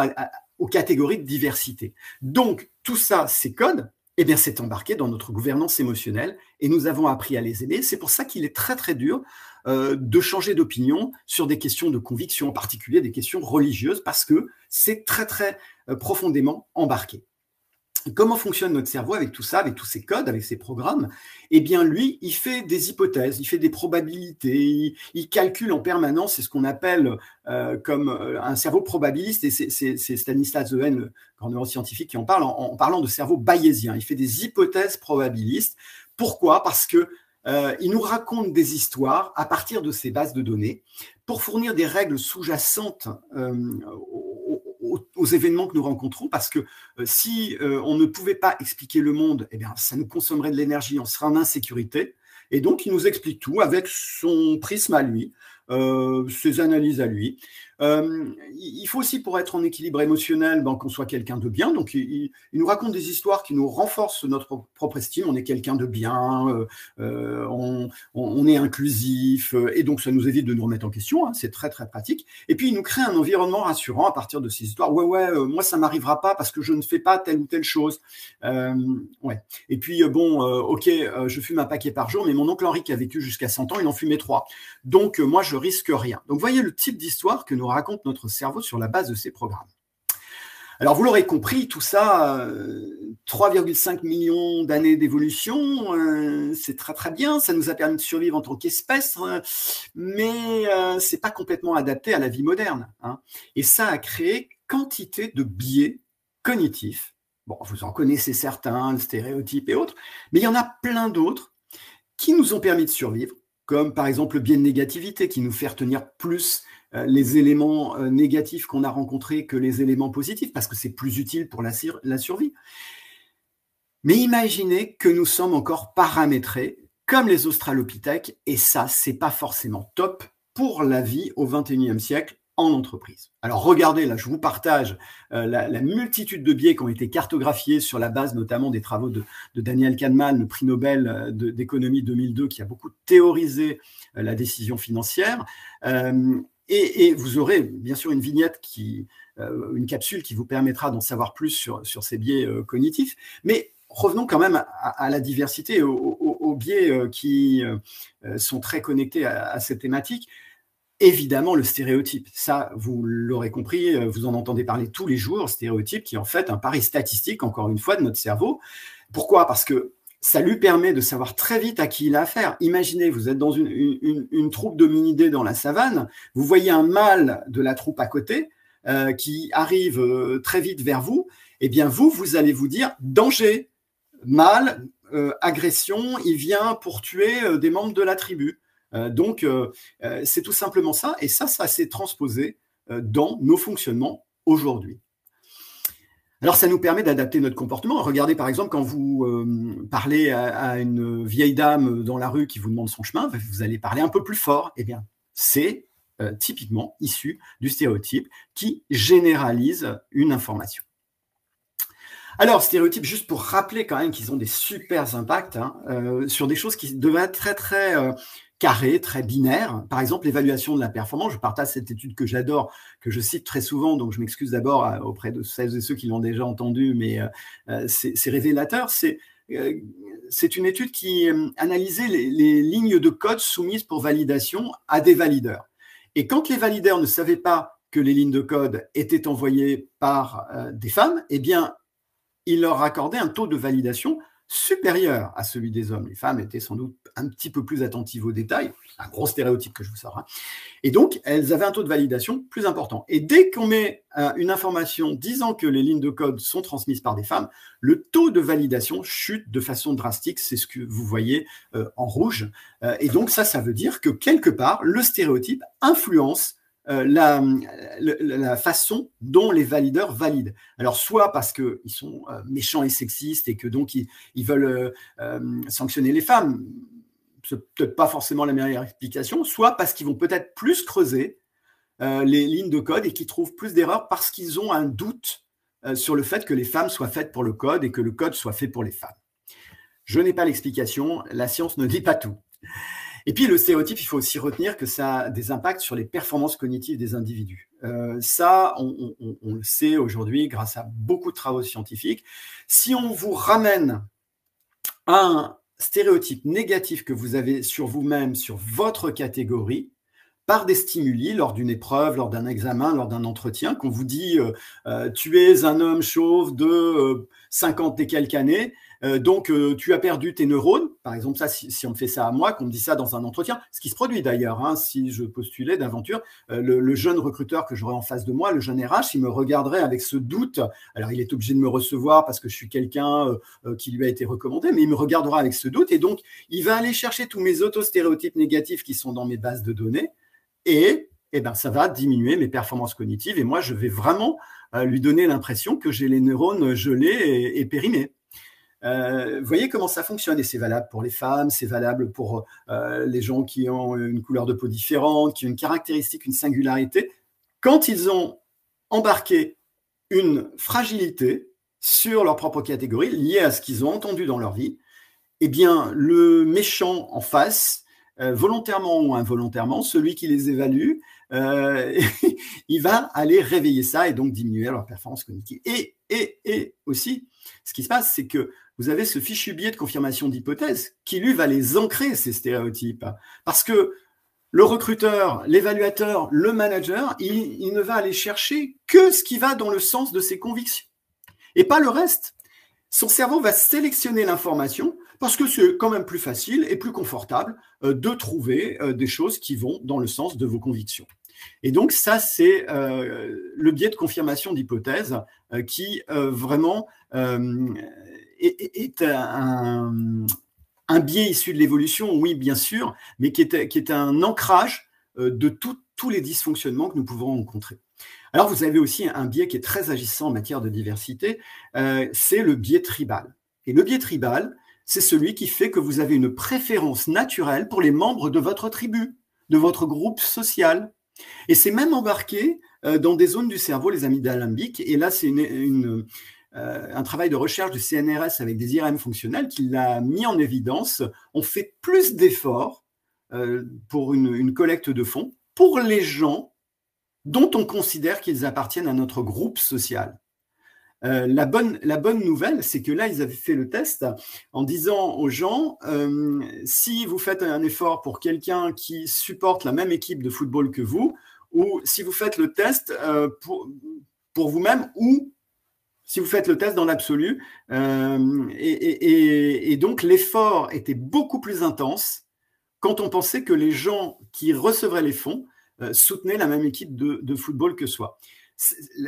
Speaker 1: aux catégories de diversité. Donc, tout ça, ces codes, eh bien, c'est embarqué dans notre gouvernance émotionnelle et nous avons appris à les aimer. C'est pour ça qu'il est très, très dur de changer d'opinion sur des questions de conviction, en particulier des questions religieuses, parce que c'est très, très profondément embarqué. Comment fonctionne notre cerveau avec tout ça, avec tous ces codes, avec ces programmes? Eh bien, lui, il fait des hypothèses, il fait des probabilités, il calcule en permanence, c'est ce qu'on appelle comme un cerveau probabiliste, et c'est Stanislas Dehaene, le grand neuroscientifique, qui en parle en parlant de cerveau bayésien. Il fait des hypothèses probabilistes. Pourquoi? Parce que il nous raconte des histoires à partir de ces bases de données pour fournir des règles sous-jacentes aux événements que nous rencontrons, parce que si on ne pouvait pas expliquer le monde, eh bien, ça nous consommerait de l'énergie, on serait en insécurité. Et donc, il nous explique tout avec son prisme à lui, ses analyses à lui. Il faut aussi, pour être en équilibre émotionnel, qu'on soit quelqu'un de bien. Donc, il nous raconte des histoires qui nous renforcent notre propre estime. On est quelqu'un de bien, on est inclusif, et donc ça nous évite de nous remettre en question. C'est très, très pratique. Et puis, il nous crée un environnement rassurant à partir de ces histoires. Moi, ça m'arrivera pas parce que je ne fais pas telle ou telle chose. Et puis, je fume un paquet par jour, mais mon oncle Henri, qui a vécu jusqu'à 100 ans, il en fumait 3. Donc, moi, je risque rien. Donc, voyez le type d'histoire que nous raconte notre cerveau sur la base de ces programmes. Alors, vous l'aurez compris, tout ça, 3,5 millions d'années d'évolution, c'est très très bien, ça nous a permis de survivre en tant qu'espèce, mais c'est pas complètement adapté à la vie moderne. Et ça a créé quantité de biais cognitifs. Bon, vous en connaissez certains, le stéréotype et autres, mais il y en a plein d'autres qui nous ont permis de survivre, comme par exemple le biais de négativité, qui nous fait retenir plus les éléments négatifs qu'on a rencontrés que les éléments positifs, parce que c'est plus utile pour la survie. Mais imaginez que nous sommes encore paramétrés comme les australopithèques, et ça, c'est pas forcément top pour la vie au XXIe siècle en entreprise. Alors regardez, là, je vous partage la multitude de biais qui ont été cartographiés sur la base notamment des travaux de Daniel Kahneman, le prix Nobel d'économie 2002, qui a beaucoup théorisé la décision financière. Et vous aurez bien sûr une vignette, une capsule qui vous permettra d'en savoir plus sur ces biais cognitifs. Mais revenons quand même à la diversité, aux aux biais qui sont très connectés à cette thématique. Évidemment, le stéréotype, ça, vous l'aurez compris, vous en entendez parler tous les jours, stéréotype qui est en fait un pari statistique, encore une fois, de notre cerveau. Pourquoi? Parce que ça lui permet de savoir très vite à qui il a affaire. Imaginez, vous êtes dans une troupe d'hominidés dans la savane, vous voyez un mâle de la troupe à côté qui arrive très vite vers vous, eh bien vous allez vous dire « danger, mâle, agression, il vient pour tuer des membres de la tribu ». Donc, c'est tout simplement ça, et ça s'est transposé dans nos fonctionnements aujourd'hui. Alors, ça nous permet d'adapter notre comportement. Regardez, par exemple, quand vous parlez à une vieille dame dans la rue qui vous demande son chemin, vous allez parler un peu plus fort. Eh bien, c'est typiquement issu du stéréotype qui généralise une information. Alors, stéréotypes, juste pour rappeler quand même qu'ils ont des super impacts sur des choses qui devaient être très, très carré, très binaire. Par exemple, l'évaluation de la performance. Je partage cette étude que j'adore, que je cite très souvent, donc je m'excuse d'abord auprès de celles et ceux qui l'ont déjà entendu, mais c'est révélateur. C'est une étude qui analysait les lignes de code soumises pour validation à des valideurs. Et quand les valideurs ne savaient pas que les lignes de code étaient envoyées par des femmes, eh bien, ils leur accordaient un taux de validation supérieur à celui des hommes. Les femmes étaient sans doute un petit peu plus attentives aux détails, un gros stéréotype que je vous sors. Et donc, elles avaient un taux de validation plus important. Et dès qu'on met une information disant que les lignes de code sont transmises par des femmes, le taux de validation chute de façon drastique. C'est ce que vous voyez en rouge. Et donc, ça veut dire que quelque part, le stéréotype influence la façon dont les valideurs valident. Alors, soit parce qu'ils sont méchants et sexistes et que donc ils veulent sanctionner les femmes, c'est peut-être pas forcément la meilleure explication, soit parce qu'ils vont peut-être plus creuser les lignes de code et qu'ils trouvent plus d'erreurs parce qu'ils ont un doute sur le fait que les femmes soient faites pour le code et que le code soit fait pour les femmes. Je n'ai pas l'explication, la science ne dit pas tout. Et puis, le stéréotype, il faut aussi retenir que ça a des impacts sur les performances cognitives des individus. Ça, on le sait aujourd'hui grâce à beaucoup de travaux scientifiques. Si on vous ramène un stéréotype négatif que vous avez sur vous-même, sur votre catégorie, par des stimuli, lors d'une épreuve, lors d'un examen, lors d'un entretien, qu'on vous dit tu es un homme chauve de 50 et quelques années, donc tu as perdu tes neurones, par exemple, ça, si on me fait ça à moi, qu'on me dit ça dans un entretien, ce qui se produit d'ailleurs, si je postulais d'aventure, le jeune recruteur que j'aurais en face de moi, le jeune RH, il me regarderait avec ce doute. Alors, il est obligé de me recevoir parce que je suis quelqu'un qui lui a été recommandé, mais il me regardera avec ce doute, et donc, il va aller chercher tous mes auto-stéréotypes négatifs qui sont dans mes bases de données, et ben, ça va diminuer mes performances cognitives, et moi, je vais vraiment lui donner l'impression que j'ai les neurones gelés et périmés. Vous voyez comment ça fonctionne, et c'est valable pour les femmes, c'est valable pour les gens qui ont une couleur de peau différente, qui ont une caractéristique, une singularité. Quand ils ont embarqué une fragilité sur leur propre catégorie, liée à ce qu'ils ont entendu dans leur vie, eh bien, le méchant en face, volontairement ou involontairement, celui qui les évalue, il va aller réveiller ça et donc diminuer leur performance cognitive. Et aussi, ce qui se passe, c'est que vous avez ce fichu biais de confirmation d'hypothèse qui, lui, va les ancrer, ces stéréotypes. Parce que le recruteur, l'évaluateur, le manager, il ne va aller chercher que ce qui va dans le sens de ses convictions et pas le reste. Son cerveau va sélectionner l'information parce que c'est quand même plus facile et plus confortable de trouver des choses qui vont dans le sens de vos convictions. Et donc, ça, c'est le biais de confirmation d'hypothèse qui vraiment est un biais issu de l'évolution, oui, bien sûr, mais qui est un ancrage de tous les dysfonctionnements que nous pouvons rencontrer. Alors, vous avez aussi un biais qui est très agissant en matière de diversité, c'est le biais tribal. Et le biais tribal, c'est celui qui fait que vous avez une préférence naturelle pour les membres de votre tribu, de votre groupe social. Et c'est même embarqué dans des zones du cerveau, les amygdales limbiques. Et là, c'est un travail de recherche du CNRS avec des IRM fonctionnels qui l'a mis en évidence. On fait plus d'efforts pour une collecte de fonds pour les gens dont on considère qu'ils appartiennent à notre groupe social. La bonne nouvelle, c'est que là, ils avaient fait le test en disant aux gens, si vous faites un effort pour quelqu'un qui supporte la même équipe de football que vous, ou si vous faites le test pour vous-même, ou si vous faites le test dans l'absolu. Et donc, l'effort était beaucoup plus intense quand on pensait que les gens qui recevraient les fonds soutenaient la même équipe de football que soi.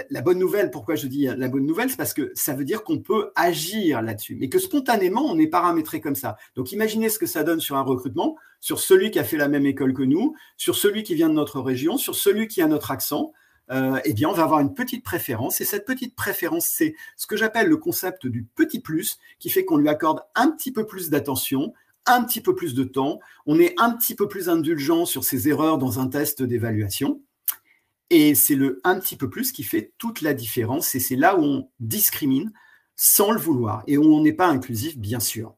Speaker 1: La bonne nouvelle, pourquoi je dis la bonne nouvelle, c'est parce que ça veut dire qu'on peut agir là-dessus, mais que spontanément, on est paramétré comme ça. Donc, imaginez ce que ça donne sur un recrutement, sur celui qui a fait la même école que nous, sur celui qui vient de notre région, sur celui qui a notre accent. Eh bien, on va avoir une petite préférence, et cette petite préférence, c'est ce que j'appelle le concept du petit plus, qui fait qu'on lui accorde un petit peu plus d'attention, un petit peu plus de temps, on est un petit peu plus indulgent sur ses erreurs dans un test d'évaluation. Et c'est le un petit peu plus qui fait toute la différence. Et c'est là où on discrimine sans le vouloir et où on n'est pas inclusif, bien sûr.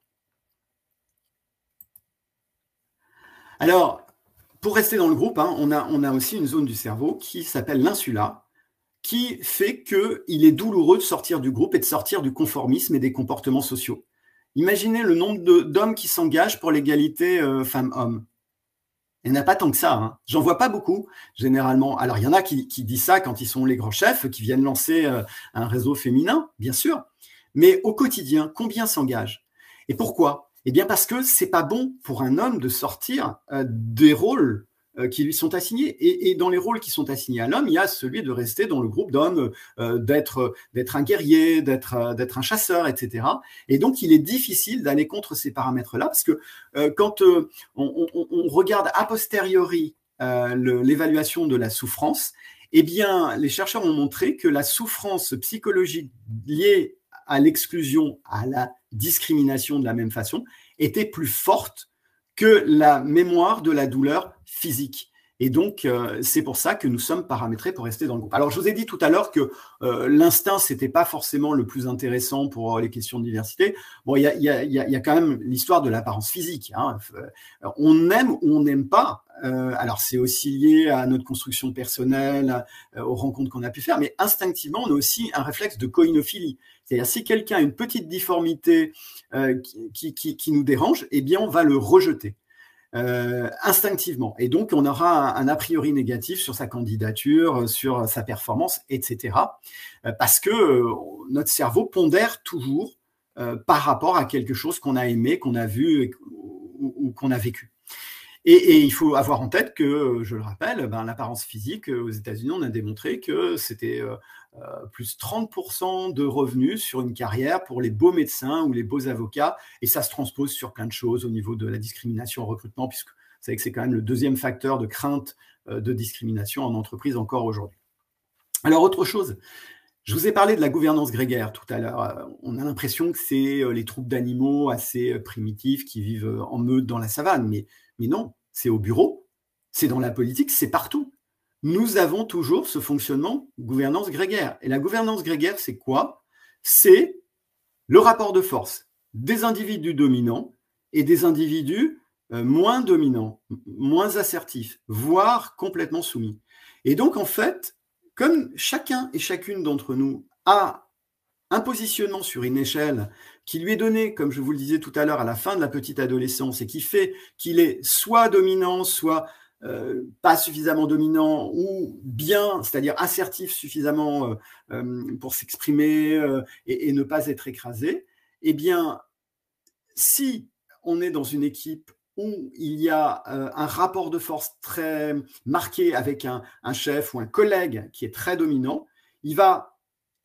Speaker 1: Alors, pour rester dans le groupe, on a aussi une zone du cerveau qui s'appelle l'insula, qui fait qu'il est douloureux de sortir du groupe et de sortir du conformisme et des comportements sociaux. Imaginez le nombre d'hommes qui s'engagent pour l'égalité femmes-hommes. Il n'y en a pas tant que ça. Hein. J'en vois pas beaucoup, généralement. Alors, il y en a qui disent ça quand ils sont les grands chefs, qui viennent lancer un réseau féminin, bien sûr. Mais au quotidien, combien s'engagent? Et pourquoi? Eh bien, parce que c'est pas bon pour un homme de sortir des rôles qui lui sont assignés. Et dans les rôles qui sont assignés à l'homme, il y a celui de rester dans le groupe d'hommes, d'être un guerrier, d'être un chasseur, etc. Et donc, il est difficile d'aller contre ces paramètres-là, parce que quand on regarde a posteriori l'évaluation de la souffrance, eh bien, les chercheurs ont montré que la souffrance psychologique liée à l'exclusion, à la discrimination de la même façon, était plus forte que la mémoire de la douleur physique. Et donc, c'est pour ça que nous sommes paramétrés pour rester dans le groupe. Alors, je vous ai dit tout à l'heure que l'instinct, c'était pas forcément le plus intéressant pour les questions de diversité. Bon, il y a quand même l'histoire de l'apparence physique. Hein. On aime ou on n'aime pas. Alors, c'est aussi lié à notre construction personnelle, aux rencontres qu'on a pu faire, mais instinctivement, on a aussi un réflexe de coïnophilie. C'est-à-dire, si quelqu'un a une petite difformité qui nous dérange, eh bien, on va le rejeter. Instinctivement. Et donc, on aura un a priori négatif sur sa candidature, sur sa performance, etc. Parce que notre cerveau pondère toujours par rapport à quelque chose qu'on a aimé, qu'on a vu ou qu'on a vécu. Et il faut avoir en tête que, je le rappelle, l'apparence physique, aux États-Unis, on a démontré que c'était plus 30% de revenus sur une carrière pour les beaux médecins ou les beaux avocats, et ça se transpose sur plein de choses au niveau de la discrimination au recrutement, puisque vous savez que c'est quand même le deuxième facteur de crainte de discrimination en entreprise encore aujourd'hui. Alors, autre chose, je vous ai parlé de la gouvernance grégaire tout à l'heure. On a l'impression que c'est les troupes d'animaux assez primitifs qui vivent en meute dans la savane, mais non, c'est au bureau, c'est dans la politique, c'est partout. Nous avons toujours ce fonctionnement gouvernance grégaire. Et la gouvernance grégaire, c'est quoi? C'est le rapport de force des individus dominants et des individus moins dominants, moins assertifs, voire complètement soumis. Et donc, en fait, comme chacun et chacune d'entre nous a un positionnement sur une échelle qui lui est donné, comme je vous le disais tout à l'heure, à la fin de la petite adolescence, et qui fait qu'il est soit dominant, soit pas suffisamment dominant, ou bien, c'est-à-dire assertif suffisamment pour s'exprimer et ne pas être écrasé, eh bien, si on est dans une équipe où il y a un rapport de force très marqué avec un chef ou un collègue qui est très dominant, il va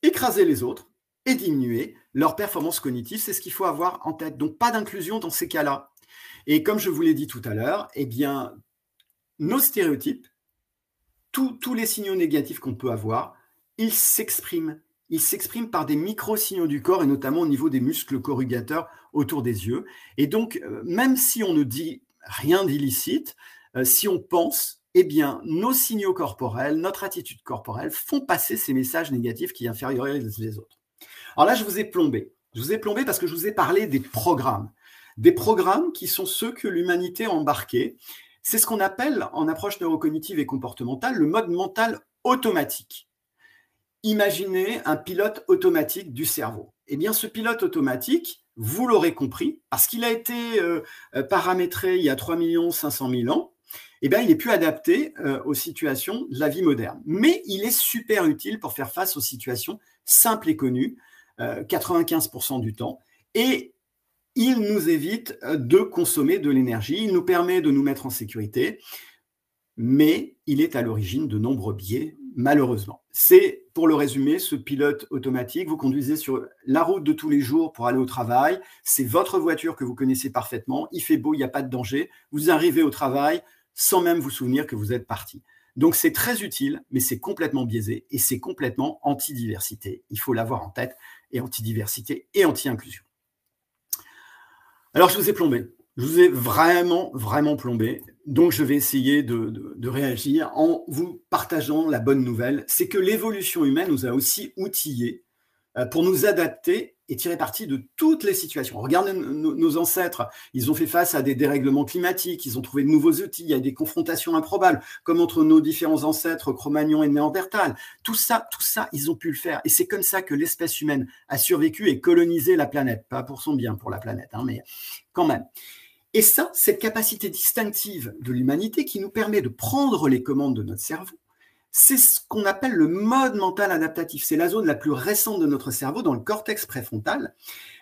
Speaker 1: écraser les autres et diminuer leur performance cognitive. C'est ce qu'il faut avoir en tête. Donc, pas d'inclusion dans ces cas-là. Et comme je vous l'ai dit tout à l'heure, eh bien, nos stéréotypes, tous les signaux négatifs qu'on peut avoir, ils s'expriment. Ils s'expriment par des micro-signaux du corps, et notamment au niveau des muscles corrugateurs autour des yeux. Et donc, même si on ne dit rien d'illicite, si on pense, eh bien, nos signaux corporels, notre attitude corporelle font passer ces messages négatifs qui infériorisent les autres. Alors là, je vous ai plombé. Je vous ai plombé parce que je vous ai parlé des programmes. Des programmes qui sont ceux que l'humanité a embarqués. C'est ce qu'on appelle, en approche neurocognitive et comportementale, le mode mental automatique. imaginez un pilote automatique du cerveau. Eh bien, ce pilote automatique, vous l'aurez compris, parce qu'il a été paramétré il y a 3 500 000 ans, eh bien, il est plus adapté aux situations de la vie moderne. Mais il est super utile pour faire face aux situations simples et connues, 95% du temps. Et il nous évite de consommer de l'énergie, il nous permet de nous mettre en sécurité, mais il est à l'origine de nombreux biais, malheureusement. C'est, pour le résumer, ce pilote automatique, vous conduisez sur la route de tous les jours pour aller au travail, c'est votre voiture que vous connaissez parfaitement, il fait beau, il n'y a pas de danger, vous arrivez au travail sans même vous souvenir que vous êtes parti. Donc c'est très utile, mais c'est complètement biaisé et c'est complètement anti-diversité. Il faut l'avoir en tête, et anti-diversité et anti-inclusion. Alors je vous ai plombé. Je vous ai vraiment, vraiment plombé. Donc, je vais essayer de réagir en vous partageant la bonne nouvelle. C'est que l'évolution humaine nous a aussi outillés pour nous adapter et tirer parti de toutes les situations. Regardez nos ancêtres, ils ont fait face à des dérèglements climatiques, ils ont trouvé de nouveaux outils, il y a des confrontations improbables, comme entre nos différents ancêtres, Cro-Magnon et Néandertal. Tout ça, ils ont pu le faire. Et c'est comme ça que l'espèce humaine a survécu et colonisé la planète. Pas pour son bien, pour la planète, hein, mais quand même. Et ça, cette capacité distinctive de l'humanité qui nous permet de prendre les commandes de notre cerveau, c'est ce qu'on appelle le mode mental adaptatif. C'est la zone la plus récente de notre cerveau, dans le cortex préfrontal.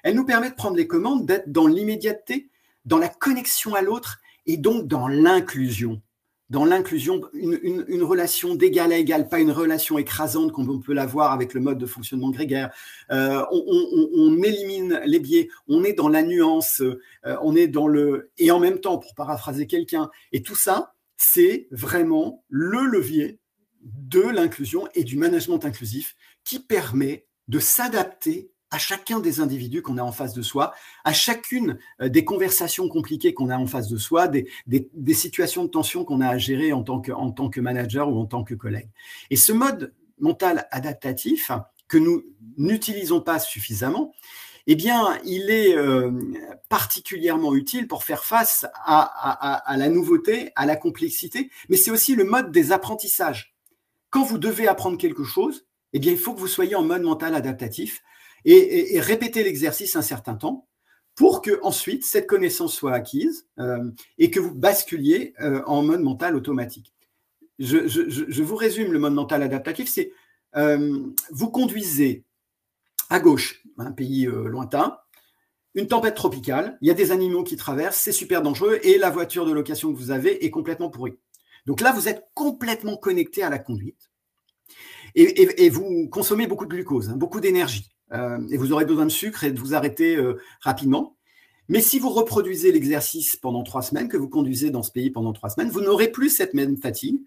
Speaker 1: Elle nous permet de prendre les commandes, d'être dans l'immédiateté, dans la connexion à l'autre et donc dans l'inclusion. Dans l'inclusion, une relation d'égal à égal, pas une relation écrasante comme on peut l'avoir avec le mode de fonctionnement grégaire. On élimine les biais, on est dans la nuance, on est dans le... Et en même temps, pour paraphraser quelqu'un, et tout ça, c'est vraiment le levier de l'inclusion et du management inclusif qui permet de s'adapter à chacun des individus qu'on a en face de soi, à chacune des conversations compliquées qu'on a en face de soi, des situations de tension qu'on a à gérer en tant que manager ou en tant que collègue. Et ce mode mental adaptatif que nous n'utilisons pas suffisamment, eh bien, il est particulièrement utile pour faire face à la nouveauté, à la complexité, mais c'est aussi le mode des apprentissages. Quand vous devez apprendre quelque chose, eh bien, il faut que vous soyez en mode mental adaptatif et répéter l'exercice un certain temps pour que ensuite cette connaissance soit acquise et que vous basculiez en mode mental automatique. Je vous résume le mode mental adaptatif, c'est vous conduisez à gauche, un pays lointain, une tempête tropicale, il y a des animaux qui traversent, c'est super dangereux et la voiture de location que vous avez est complètement pourrie. Donc là, vous êtes complètement connecté à la conduite et vous consommez beaucoup de glucose, hein, beaucoup d'énergie. Et vous aurez besoin de sucre et de vous arrêter rapidement. Mais si vous reproduisez l'exercice pendant 3 semaines, que vous conduisez dans ce pays pendant 3 semaines, vous n'aurez plus cette même fatigue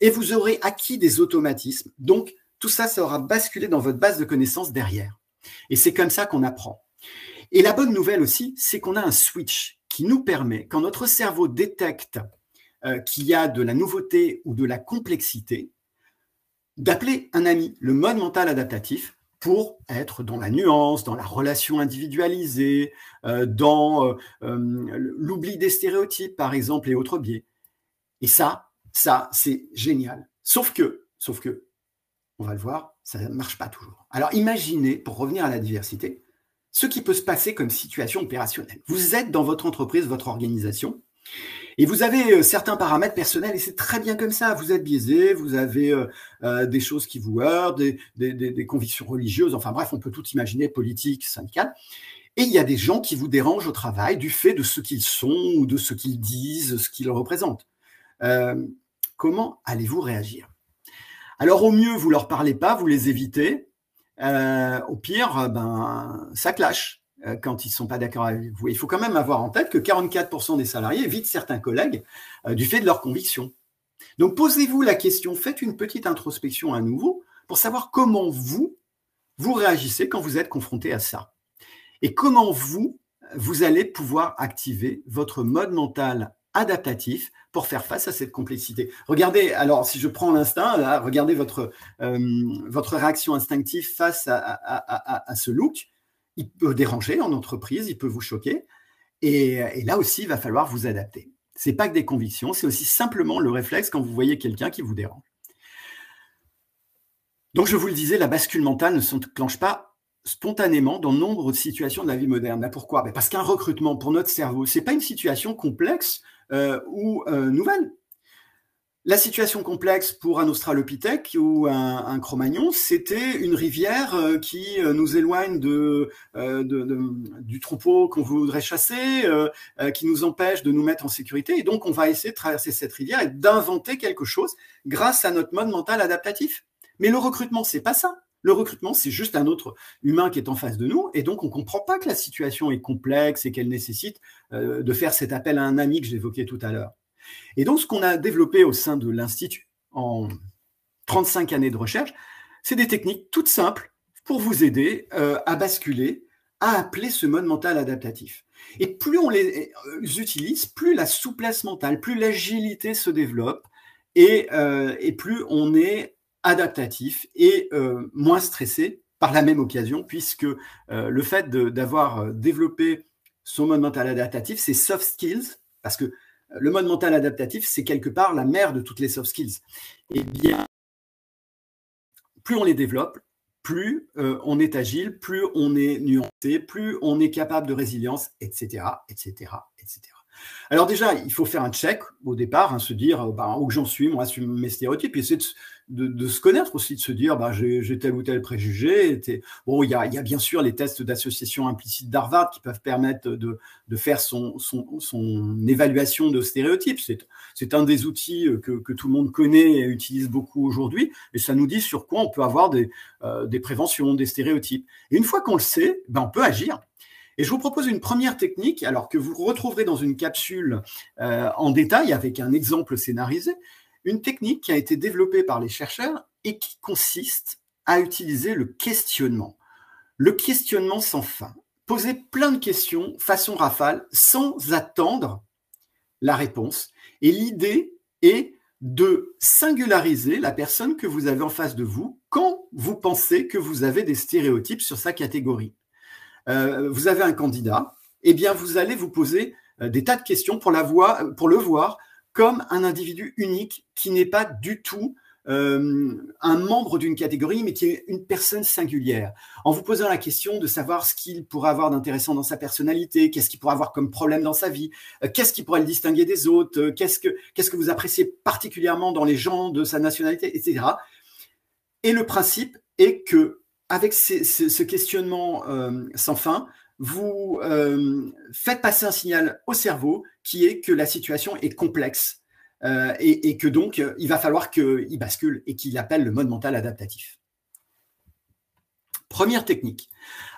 Speaker 1: et vous aurez acquis des automatismes. Donc, tout ça, ça aura basculé dans votre base de connaissances derrière. Et c'est comme ça qu'on apprend. Et la bonne nouvelle aussi, c'est qu'on a un switch qui nous permet, quand notre cerveau détecte qu'il y a de la nouveauté ou de la complexité, d'appeler un ami, le mode mental adaptatif, pour être dans la nuance, dans la relation individualisée, dans l'oubli des stéréotypes, par exemple, et autres biais. Et ça, c'est génial. Sauf que, on va le voir, ça ne marche pas toujours. Alors imaginez, pour revenir à la diversité, ce qui peut se passer comme situation opérationnelle. Vous êtes dans votre entreprise, votre organisation, et vous avez certains paramètres personnels, et c'est très bien comme ça. Vous êtes biaisé, vous avez des choses qui vous heurtent, des convictions religieuses, enfin bref, on peut tout imaginer, politique, syndicale. Et il y a des gens qui vous dérangent au travail du fait de ce qu'ils sont, ou de ce qu'ils disent, ce qu'ils représentent. Comment allez-vous réagir? Alors au mieux, vous leur parlez pas, vous les évitez. Au pire, ça clash quand ils ne sont pas d'accord avec vous. Il faut quand même avoir en tête que 44% des salariés évitent certains collègues du fait de leurs convictions. Donc posez-vous la question, faites une petite introspection à nouveau pour savoir comment vous réagissez quand vous êtes confronté à ça. Et comment vous allez pouvoir activer votre mode mental adaptatif pour faire face à cette complexité. Regardez, alors si je prends l'instinct, là, regardez votre réaction instinctive face à ce look. Il peut déranger en entreprise, il peut vous choquer. Et là aussi, il va falloir vous adapter. Ce n'est pas que des convictions, c'est aussi simplement le réflexe quand vous voyez quelqu'un qui vous dérange. Donc, je vous le disais, la bascule mentale ne s'enclenche pas spontanément dans nombre de situations de la vie moderne. Là, pourquoi? Parce qu'un recrutement pour notre cerveau, c'est pas une situation complexe ou nouvelle. La situation complexe pour un australopithèque ou un Cro-Magnon, c'était une rivière qui nous éloigne du troupeau qu'on voudrait chasser, qui nous empêche de nous mettre en sécurité. Et donc, on va essayer de traverser cette rivière et d'inventer quelque chose grâce à notre mode mental adaptatif. Mais le recrutement, c'est pas ça. Le recrutement, c'est juste un autre humain qui est en face de nous. Et donc, on comprend pas que la situation est complexe et qu'elle nécessite de faire cet appel à un ami que j'évoquais tout à l'heure. Et donc, ce qu'on a développé au sein de l'Institut en 35 années de recherche, c'est des techniques toutes simples pour vous aider à basculer, à appeler ce mode mental adaptatif. Et plus on les utilise, plus la souplesse mentale, plus l'agilité se développe et plus on est adaptatif et moins stressé par la même occasion, puisque le fait d'avoir développé son mode mental adaptatif, c'est soft skills, parce que le mode mental adaptatif, c'est quelque part la mère de toutes les soft skills. Eh bien, plus on les développe, plus on est agile, plus on est nuancé, plus on est capable de résilience, etc., etc., etc. Alors déjà, il faut faire un check au départ, se dire où j'en suis, moi, sur mes stéréotypes, et essayer de se connaître aussi, de se dire j'ai tel ou tel préjugé. Bon, il y a bien sûr les tests d'association implicite d'Harvard qui peuvent permettre de faire son évaluation de stéréotypes. C'est un des outils que tout le monde connaît et utilise beaucoup aujourd'hui, et ça nous dit sur quoi on peut avoir des préventions, des stéréotypes. Et une fois qu'on le sait, on peut agir. Et je vous propose une première technique, alors que vous retrouverez dans une capsule en détail avec un exemple scénarisé, une technique qui a été développée par les chercheurs et qui consiste à utiliser le questionnement. Le questionnement sans fin. Poser plein de questions façon rafale sans attendre la réponse. Et l'idée est de singulariser la personne que vous avez en face de vous quand vous pensez que vous avez des stéréotypes sur sa catégorie. Vous avez un candidat, eh bien vous allez vous poser des tas de questions pour le voir comme un individu unique qui n'est pas du tout un membre d'une catégorie, mais qui est une personne singulière. En vous posant la question de savoir ce qu'il pourrait avoir d'intéressant dans sa personnalité, qu'est-ce qu'il pourrait avoir comme problème dans sa vie, qu'est-ce qui pourrait le distinguer des autres, qu'est-ce que vous appréciez particulièrement dans les gens de sa nationalité, etc. Et le principe est que avec ce questionnement sans fin, vous faites passer un signal au cerveau qui est que la situation est complexe et que donc il va falloir qu'il bascule et qu'il appelle le mode mental adaptatif. Première technique.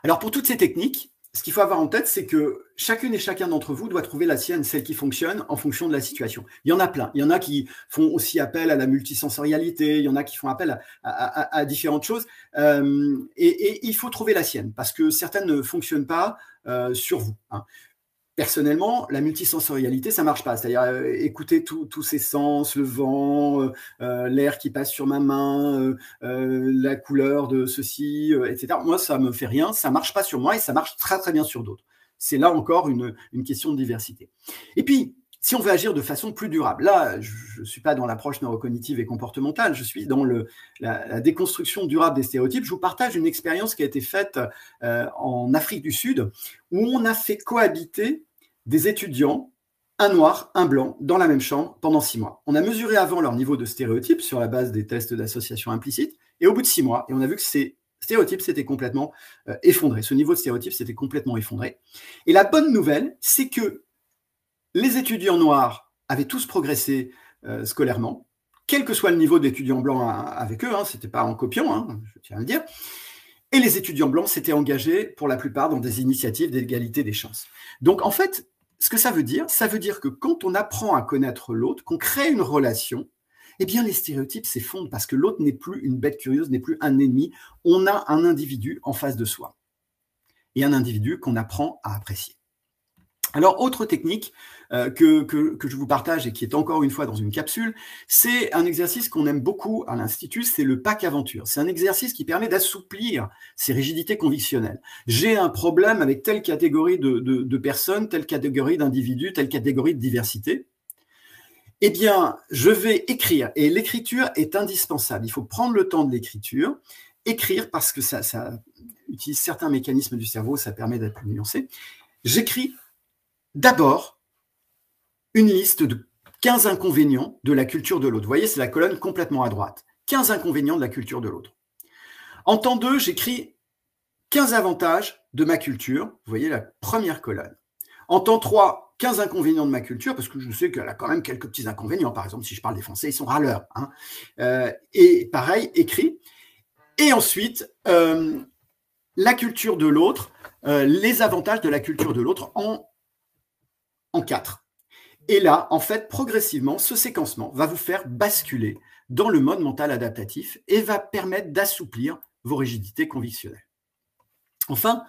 Speaker 1: Alors pour toutes ces techniques, ce qu'il faut avoir en tête, c'est que chacune et chacun d'entre vous doit trouver la sienne, celle qui fonctionne en fonction de la situation. Il y en a plein. Il y en a qui font aussi appel à la multisensorialité, il y en a qui font appel à différentes choses. Et il faut trouver la sienne, parce que certaines ne fonctionnent pas sur vous. Personnellement, la multisensorialité, ça marche pas. C'est-à-dire écouter tous ces sens, le vent, l'air qui passe sur ma main, la couleur de ceci, etc. Moi, ça me fait rien, ça marche pas sur moi et ça marche très très bien sur d'autres. C'est là encore une question de diversité. Et puis, si on veut agir de façon plus durable, là, je ne suis pas dans l'approche neurocognitive et comportementale, je suis dans la déconstruction durable des stéréotypes. Je vous partage une expérience qui a été faite en Afrique du Sud, où on a fait cohabiter des étudiants, un noir, un blanc, dans la même chambre pendant 6 mois. On a mesuré avant leur niveau de stéréotypes sur la base des tests d'association implicite, et au bout de 6 mois, et on a vu que ces stéréotypes s'étaient complètement effondrés. Ce niveau de stéréotypes s'était complètement effondré. Et la bonne nouvelle, c'est que les étudiants noirs avaient tous progressé scolairement, quel que soit le niveau d'étudiants blancs avec eux, ce n'était pas en copiant, je tiens à le dire. Et les étudiants blancs s'étaient engagés, pour la plupart, dans des initiatives d'égalité des chances. Donc, en fait, ce que ça veut dire que quand on apprend à connaître l'autre, qu'on crée une relation, eh bien, les stéréotypes s'effondrent parce que l'autre n'est plus une bête curieuse, n'est plus un ennemi. On a un individu en face de soi. Et un individu qu'on apprend à apprécier. Alors, autre technique que je vous partage et qui est encore une fois dans une capsule, c'est un exercice qu'on aime beaucoup à l'Institut, c'est le pack aventure. C'est un exercice qui permet d'assouplir ces rigidités convictionnelles. J'ai un problème avec telle catégorie de personnes, telle catégorie d'individus, telle catégorie de diversité. Eh bien, je vais écrire, et l'écriture est indispensable. Il faut prendre le temps de l'écriture, écrire parce que ça utilise certains mécanismes du cerveau, ça permet d'être plus nuancé. J'écris d'abord une liste de 15 inconvénients de la culture de l'autre. Vous voyez, c'est la colonne complètement à droite. 15 inconvénients de la culture de l'autre. En temps 2, j'écris 15 avantages de ma culture. Vous voyez la première colonne. En temps 3, 15 inconvénients de ma culture, parce que je sais qu'elle a quand même quelques petits inconvénients. Par exemple, si je parle des Français, ils sont râleurs. Hein. Et pareil, écrit. Et ensuite, la culture de l'autre, les avantages de la culture de l'autre en 4. Et là, en fait, progressivement, ce séquencement va vous faire basculer dans le mode mental adaptatif et va permettre d'assouplir vos rigidités convictionnelles. Enfin,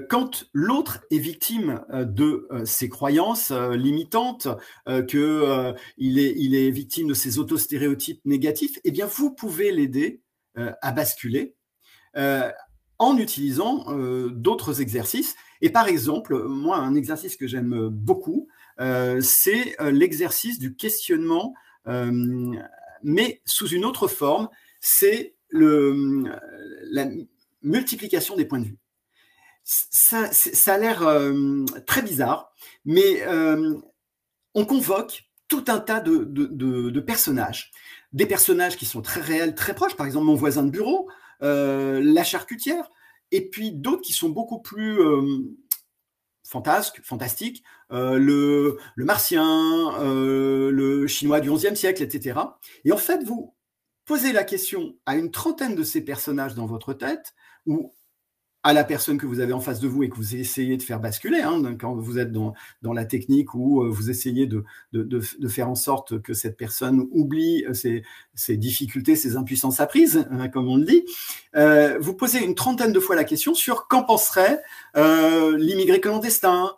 Speaker 1: quand l'autre est victime de ses croyances limitantes, qu'il est victime de ses autostéréotypes négatifs, eh bien, vous pouvez l'aider à basculer en utilisant d'autres exercices. Et par exemple, moi, un exercice que j'aime beaucoup, c'est l'exercice du questionnement, mais sous une autre forme, c'est la multiplication des points de vue. Ça a l'air très bizarre, mais on convoque tout un tas de personnages. Des personnages qui sont très réels, très proches, par exemple mon voisin de bureau, la charcutière, et puis d'autres qui sont beaucoup plus fantastiques, le martien, le chinois du XIe siècle, etc. Et en fait, vous posez la question à une trentaine de ces personnages dans votre tête, ou à la personne que vous avez en face de vous et que vous essayez de faire basculer, hein, quand vous êtes dans la technique où vous essayez de faire en sorte que cette personne oublie ses difficultés, ses impuissances apprises, comme on le dit, vous posez une trentaine de fois la question sur qu'en penserait l'immigré clandestin,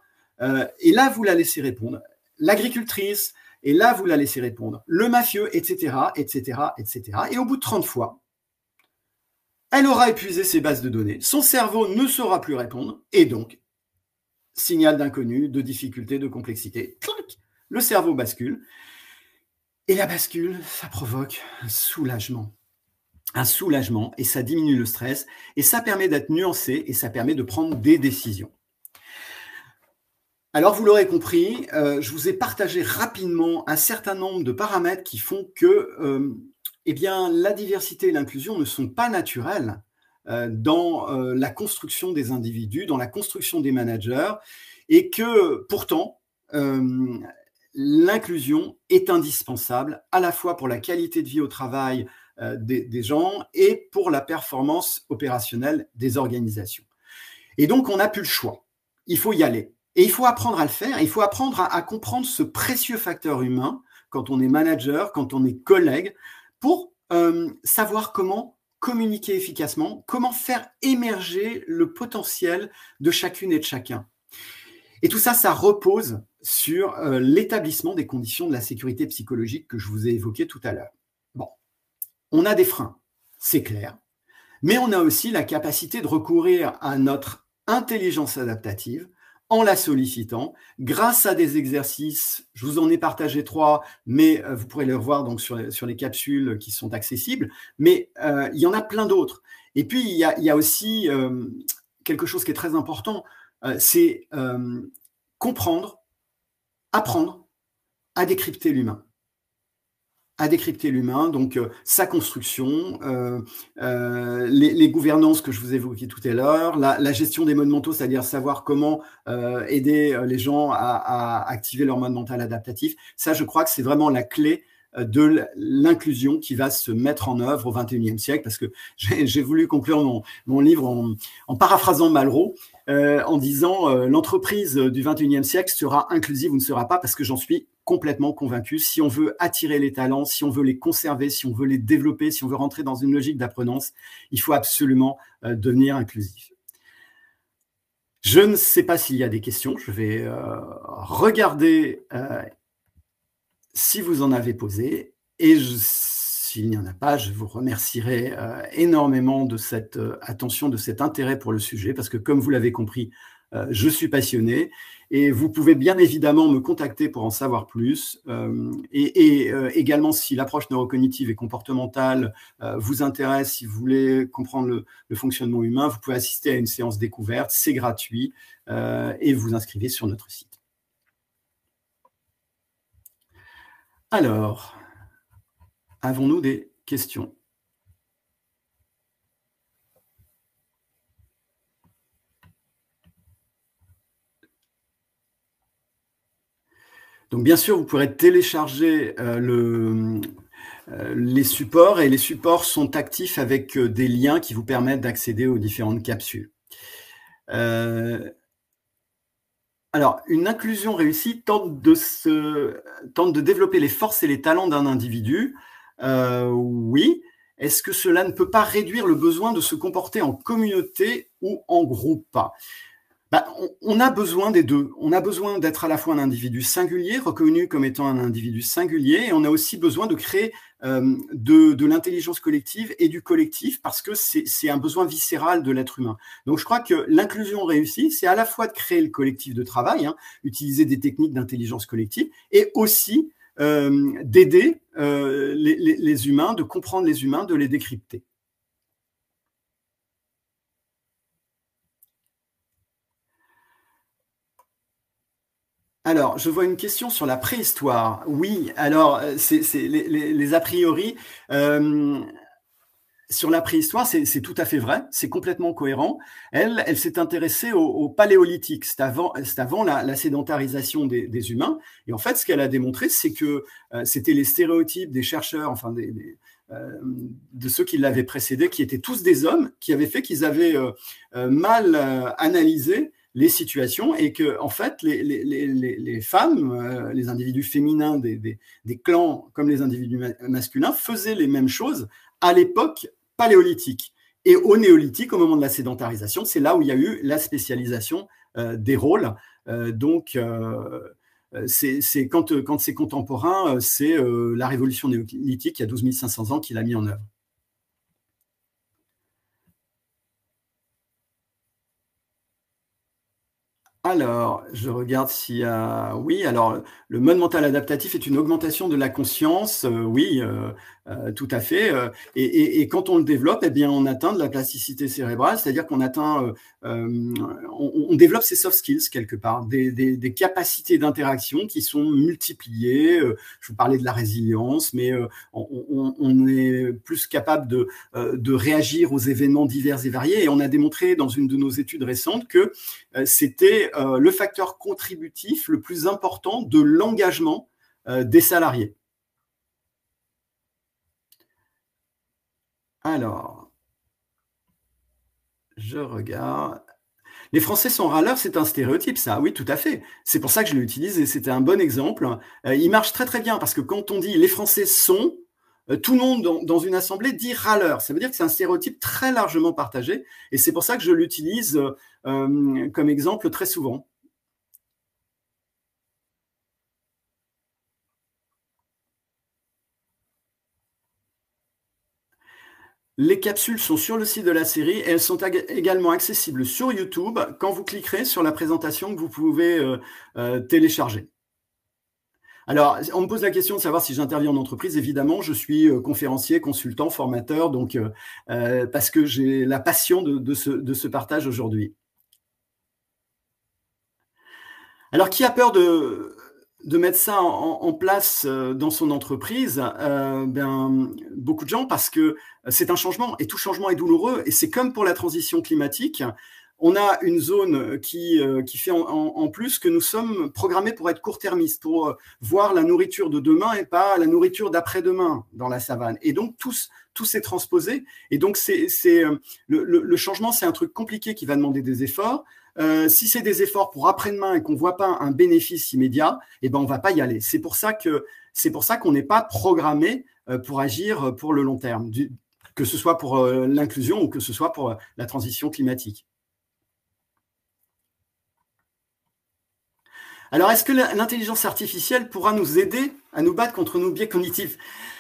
Speaker 1: et là, vous la laissez répondre. L'agricultrice, et là, vous la laissez répondre. Le mafieux, etc., etc., etc. Et au bout de 30 fois, elle aura épuisé ses bases de données, son cerveau ne saura plus répondre, et donc, signal d'inconnu, de difficulté, de complexité, clac, le cerveau bascule, et la bascule, ça provoque un soulagement, et ça diminue le stress, et ça permet d'être nuancé, et ça permet de prendre des décisions. Alors, vous l'aurez compris, je vous ai partagé rapidement un certain nombre de paramètres qui font que eh bien, la diversité et l'inclusion ne sont pas naturelles dans la construction des individus, dans la construction des managers, et que pourtant, l'inclusion est indispensable à la fois pour la qualité de vie au travail des gens et pour la performance opérationnelle des organisations. Et donc, on n'a plus le choix. Il faut y aller. Et il faut apprendre à le faire. Il faut apprendre à comprendre ce précieux facteur humain quand on est manager, quand on est collègue, pour savoir comment communiquer efficacement, comment faire émerger le potentiel de chacune et de chacun. Et tout ça, ça repose sur l'établissement des conditions de la sécurité psychologique que je vous ai évoquées tout à l'heure. Bon, on a des freins, c'est clair, mais on a aussi la capacité de recourir à notre intelligence adaptative en la sollicitant, grâce à des exercices, je vous en ai partagé 3, mais vous pourrez les revoir donc sur les capsules qui sont accessibles, mais il y en a plein d'autres. Et puis, il y a aussi quelque chose qui est très important, c'est comprendre, apprendre à décrypter l'humain. Donc sa construction, les gouvernances que je vous évoquais tout à l'heure, la gestion des modes mentaux, c'est-à-dire savoir comment aider les gens à activer leur mode mental adaptatif. Ça, je crois que c'est vraiment la clé de l'inclusion qui va se mettre en œuvre au XXIe siècle, parce que j'ai voulu conclure mon livre en paraphrasant Malraux, en disant l'entreprise du XXIe siècle sera inclusive ou ne sera pas, parce que j'en suis complètement convaincu. Si on veut attirer les talents, si on veut les conserver, si on veut les développer, si on veut rentrer dans une logique d'apprenance, il faut absolument devenir inclusif. Je ne sais pas s'il y a des questions. Je vais regarder si vous en avez posé. Et s'il n'y en a pas, je vous remercierai énormément de cette attention, de cet intérêt pour le sujet, parce que comme vous l'avez compris, je suis passionné et vous pouvez bien évidemment me contacter pour en savoir plus. Également, si l'approche neurocognitive et comportementale vous intéresse, si vous voulez comprendre le fonctionnement humain, vous pouvez assister à une séance découverte, c'est gratuit et vous inscrivez sur notre site. Alors, avons-nous des questions ? Donc, bien sûr, vous pourrez télécharger les supports et les supports sont actifs avec des liens qui vous permettent d'accéder aux différentes capsules. Alors, une inclusion réussie tente de développer les forces et les talents d'un individu. Oui. Est-ce que cela ne peut pas réduire le besoin de se comporter en communauté ou en groupe ? On a besoin des deux. On a besoin d'être à la fois un individu singulier, reconnu comme étant un individu singulier, et on a aussi besoin de créer de l'intelligence collective et du collectif parce que c'est un besoin viscéral de l'être humain. Donc je crois que l'inclusion réussie, c'est à la fois de créer le collectif de travail, utiliser des techniques d'intelligence collective, et aussi d'aider les humains, de comprendre les humains, de les décrypter. Alors, je vois une question sur la préhistoire. Oui, alors, c'est les a priori sur la préhistoire, c'est tout à fait vrai, c'est complètement cohérent. Elle s'est intéressée au paléolithique, c'est avant la sédentarisation des humains. Et en fait, ce qu'elle a démontré, c'est que c'était les stéréotypes des chercheurs, enfin de ceux qui l'avaient précédé, qui étaient tous des hommes, qui avaient fait qu'ils avaient mal analysé les situations et que, en fait, les femmes, les individus féminins des clans comme les individus masculins faisaient les mêmes choses à l'époque paléolithique. Et au néolithique, au moment de la sédentarisation, c'est là où il y a eu la spécialisation des rôles. Donc, quand c'est contemporain, c'est la révolution néolithique, il y a 12 500 ans, qui l'a mis en œuvre. Alors, je regarde s'il y a... Oui, alors, le mode mental adaptatif est une augmentation de la conscience, oui, tout à fait. Et quand on le développe, eh bien, on atteint de la plasticité cérébrale, c'est-à-dire qu'on atteint, on développe ses soft skills quelque part, des capacités d'interaction qui sont multipliées. Je vous parlais de la résilience, mais on est plus capable de réagir aux événements divers et variés. Et on a démontré dans une de nos études récentes que c'était le facteur contributif le plus important de l'engagement des salariés. Alors, je regarde. Les Français sont râleurs, c'est un stéréotype, ça. Oui, tout à fait. C'est pour ça que je l'ai utilisé. C'était un bon exemple. Il marche très, très bien parce que quand on dit les Français sont, tout le monde dans une assemblée dit râleur. Ça veut dire que c'est un stéréotype très largement partagé. Et c'est pour ça que je l'utilise comme exemple très souvent. Les capsules sont sur le site de la série et elles sont également accessibles sur YouTube quand vous cliquerez sur la présentation que vous pouvez télécharger. Alors, on me pose la question de savoir si j'interviens en entreprise. Évidemment, je suis conférencier, consultant, formateur, donc parce que j'ai la passion de ce partage aujourd'hui. Alors, qui a peur de mettre ça en place dans son entreprise? Beaucoup de gens, parce que c'est un changement et tout changement est douloureux. Et c'est comme pour la transition climatique. On a une zone qui fait en plus que nous sommes programmés pour être court-termistes, pour voir la nourriture de demain et pas la nourriture d'après-demain dans la savane. Et donc, tout s'est transposé. Et donc, le changement, c'est un truc compliqué qui va demander des efforts. Si c'est des efforts pour après-demain et qu'on ne voit pas un bénéfice immédiat, eh ben, on ne va pas y aller. C'est pour ça qu'on n'est pas programmé pour agir pour le long terme, que ce soit pour l'inclusion ou que ce soit pour la transition climatique. Alors, est-ce que l'intelligence artificielle pourra nous aider à nous battre contre nos biais cognitifs?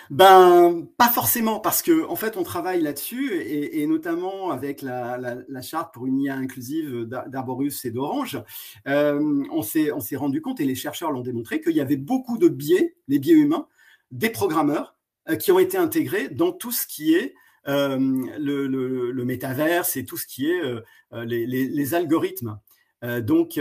Speaker 1: Ben, pas forcément, parce que en fait, on travaille là-dessus, et notamment avec la charte pour une IA inclusive d'Arborus et d'Orange, on s'est rendu compte, et les chercheurs l'ont démontré, qu'il y avait beaucoup de biais, les biais humains, des programmeurs qui ont été intégrés dans tout ce qui est le métaverse et tout ce qui est les algorithmes. Donc,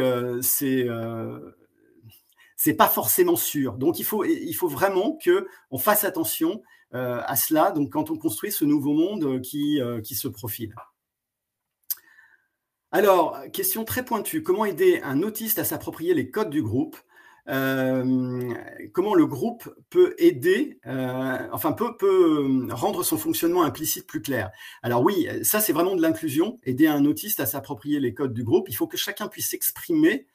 Speaker 1: c'est pas forcément sûr. Donc, il faut vraiment qu'on fasse attention à cela, donc quand on construit ce nouveau monde qui se profile. Alors, question très pointue. Comment aider un autiste à s'approprier les codes du groupe? Comment le groupe peut aider, peut rendre son fonctionnement implicite plus clair? Alors oui, ça c'est vraiment de l'inclusion, aider un autiste à s'approprier les codes du groupe. Il faut que chacun puisse s'exprimer,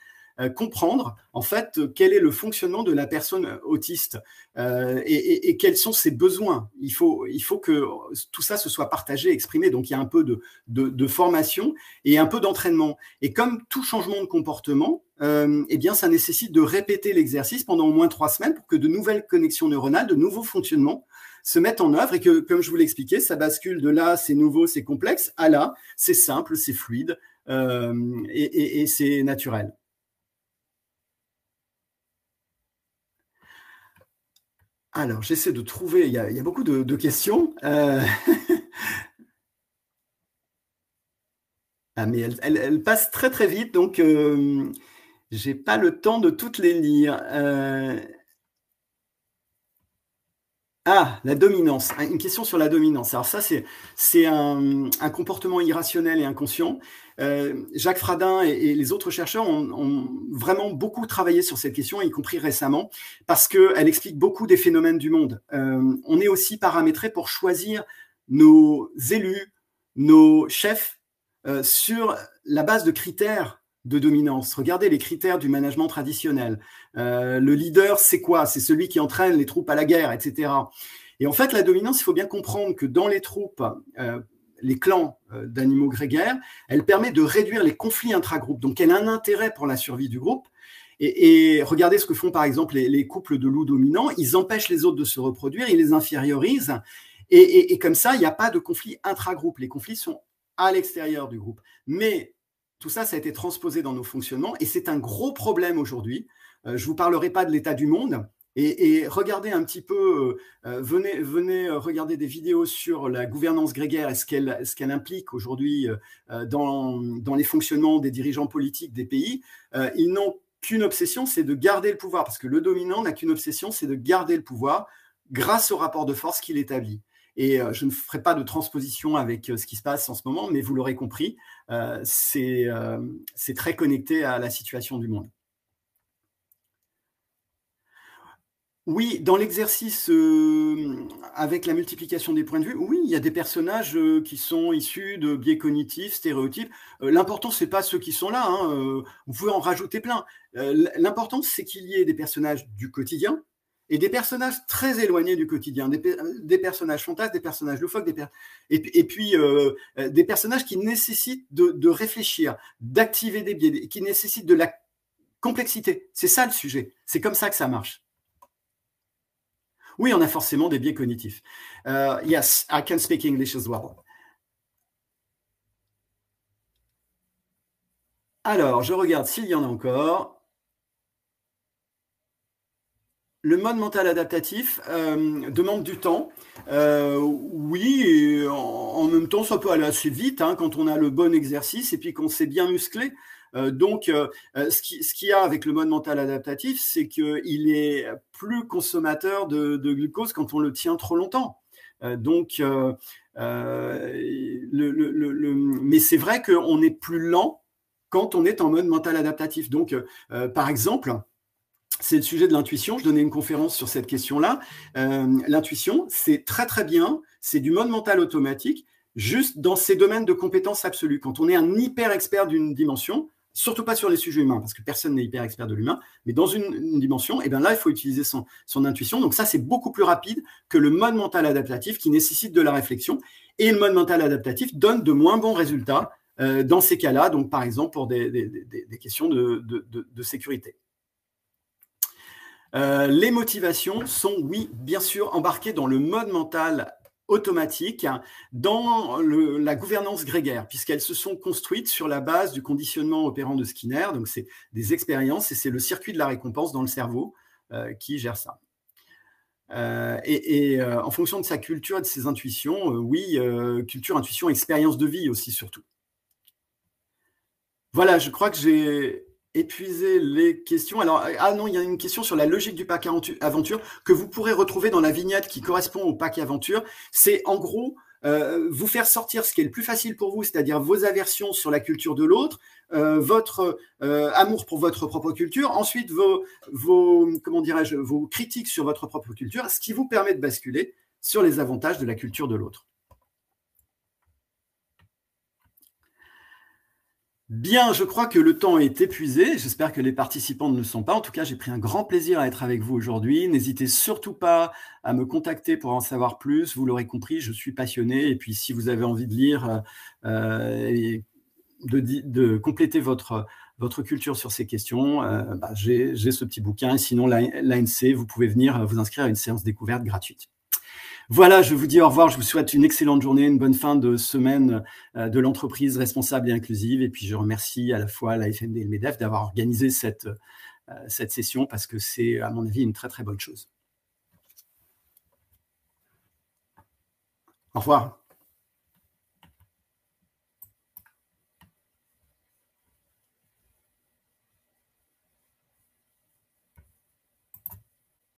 Speaker 1: comprendre en fait quel est le fonctionnement de la personne autiste et quels sont ses besoins. Il faut que tout ça se soit partagé, exprimé. Donc il y a un peu de formation et un peu d'entraînement. Et comme tout changement de comportement, eh bien ça nécessite de répéter l'exercice pendant au moins 3 semaines pour que de nouvelles connexions neuronales, de nouveaux fonctionnements se mettent en œuvre et que, comme je vous l'ai expliqué, ça bascule de là, c'est nouveau, c'est complexe, à là, c'est simple, c'est fluide et c'est naturel. Alors, j'essaie de trouver, il y a beaucoup de questions. Ah, mais elles passent très très vite, donc j'ai pas le temps de toutes les lire. Ah, la dominance. Une question sur la dominance. Alors ça, c'est un comportement irrationnel et inconscient. Jacques Fradin et les autres chercheurs ont vraiment beaucoup travaillé sur cette question, y compris récemment, parce qu'elle explique beaucoup des phénomènes du monde. On est aussi paramétré pour choisir nos élus, nos chefs, sur la base de critères de dominance. Regardez les critères du management traditionnel. Le leader, c'est quoi? C'est celui qui entraîne les troupes à la guerre, etc. Et en fait, la dominance, il faut bien comprendre que dans les troupes, les clans d'animaux grégaires, elle permet de réduire les conflits intragroupes. Donc, elle a un intérêt pour la survie du groupe. Et regardez ce que font, par exemple, les couples de loups dominants. Ils empêchent les autres de se reproduire, ils les infériorisent. Et comme ça, il n'y a pas de conflit intragroupe. Les conflits sont à l'extérieur du groupe. Mais tout ça, ça a été transposé dans nos fonctionnements et c'est un gros problème aujourd'hui. Je ne vous parlerai pas de l'état du monde et regardez un petit peu, venez regarder des vidéos sur la gouvernance grégaire et ce qu'elle implique aujourd'hui dans les fonctionnements des dirigeants politiques des pays. Ils n'ont qu'une obsession, c'est de garder le pouvoir, parce que le dominant n'a qu'une obsession, c'est de garder le pouvoir grâce au rapport de force qu'il établit. Et je ne ferai pas de transposition avec ce qui se passe en ce moment, mais vous l'aurez compris, c'est très connecté à la situation du monde. Oui, dans l'exercice avec la multiplication des points de vue, oui, il y a des personnages qui sont issus de biais cognitifs, stéréotypes. L'important, c'est pas ceux qui sont là, hein, vous pouvez en rajouter plein. L'important, c'est qu'il y ait des personnages du quotidien, et des personnages très éloignés du quotidien, des personnages fantasques, des personnages loufoques, et puis des personnages qui nécessitent de réfléchir, d'activer des biais, qui nécessitent de la complexité. C'est ça le sujet. C'est comme ça que ça marche. Oui, on a forcément des biais cognitifs. Yes, I can speak English as well. Alors, je regarde s'il y en a encore. Le mode mental adaptatif demande du temps. Oui, et en même temps, ça peut aller assez vite hein, quand on a le bon exercice et puis qu'on s'est bien musclé. Donc, ce qu'il y a avec le mode mental adaptatif, c'est qu'il est plus consommateur de glucose quand on le tient trop longtemps. Mais c'est vrai qu'on est plus lent quand on est en mode mental adaptatif. Donc, par exemple, c'est le sujet de l'intuition. Je donnais une conférence sur cette question-là. L'intuition, c'est très très bien. C'est du mode mental automatique, juste dans ces domaines de compétences absolues. Quand on est un hyper expert d'une dimension, surtout pas sur les sujets humains, parce que personne n'est hyper expert de l'humain, mais dans une dimension, et bien là, il faut utiliser son intuition. Donc ça, c'est beaucoup plus rapide que le mode mental adaptatif qui nécessite de la réflexion. Et le mode mental adaptatif donne de moins bons résultats dans ces cas-là, donc par exemple pour des questions de sécurité. Les motivations sont, oui, bien sûr, embarquées dans le mode mental automatique, dans la gouvernance grégaire, puisqu'elles se sont construites sur la base du conditionnement opérant de Skinner. Donc, c'est des expériences et c'est le circuit de la récompense dans le cerveau qui gère ça. En fonction de sa culture et de ses intuitions, oui, culture, intuition, expérience de vie aussi, surtout. Voilà, je crois que j'ai épuisé les questions. Alors, non, il y a une question sur la logique du pack aventure que vous pourrez retrouver dans la vignette qui correspond au pack aventure. C'est en gros vous faire sortir ce qui est le plus facile pour vous, c'est-à-dire vos aversions sur la culture de l'autre, votre amour pour votre propre culture, ensuite comment dirais-je, vos critiques sur votre propre culture, ce qui vous permet de basculer sur les avantages de la culture de l'autre. Bien, je crois que le temps est épuisé. J'espère que les participants ne le sont pas. En tout cas, j'ai pris un grand plaisir à être avec vous aujourd'hui. N'hésitez surtout pas à me contacter pour en savoir plus. Vous l'aurez compris, je suis passionné. Et puis, si vous avez envie de lire et de compléter votre culture sur ces questions, j'ai ce petit bouquin. Et sinon, l'ANC, vous pouvez venir vous inscrire à une séance découverte gratuite. Voilà, je vous dis au revoir, je vous souhaite une excellente journée, une bonne fin de semaine de l'entreprise responsable et inclusive. Et puis, je remercie à la fois la FMD et le MEDEF d'avoir organisé cette session parce que c'est, à mon avis, une très, très bonne chose. Au revoir.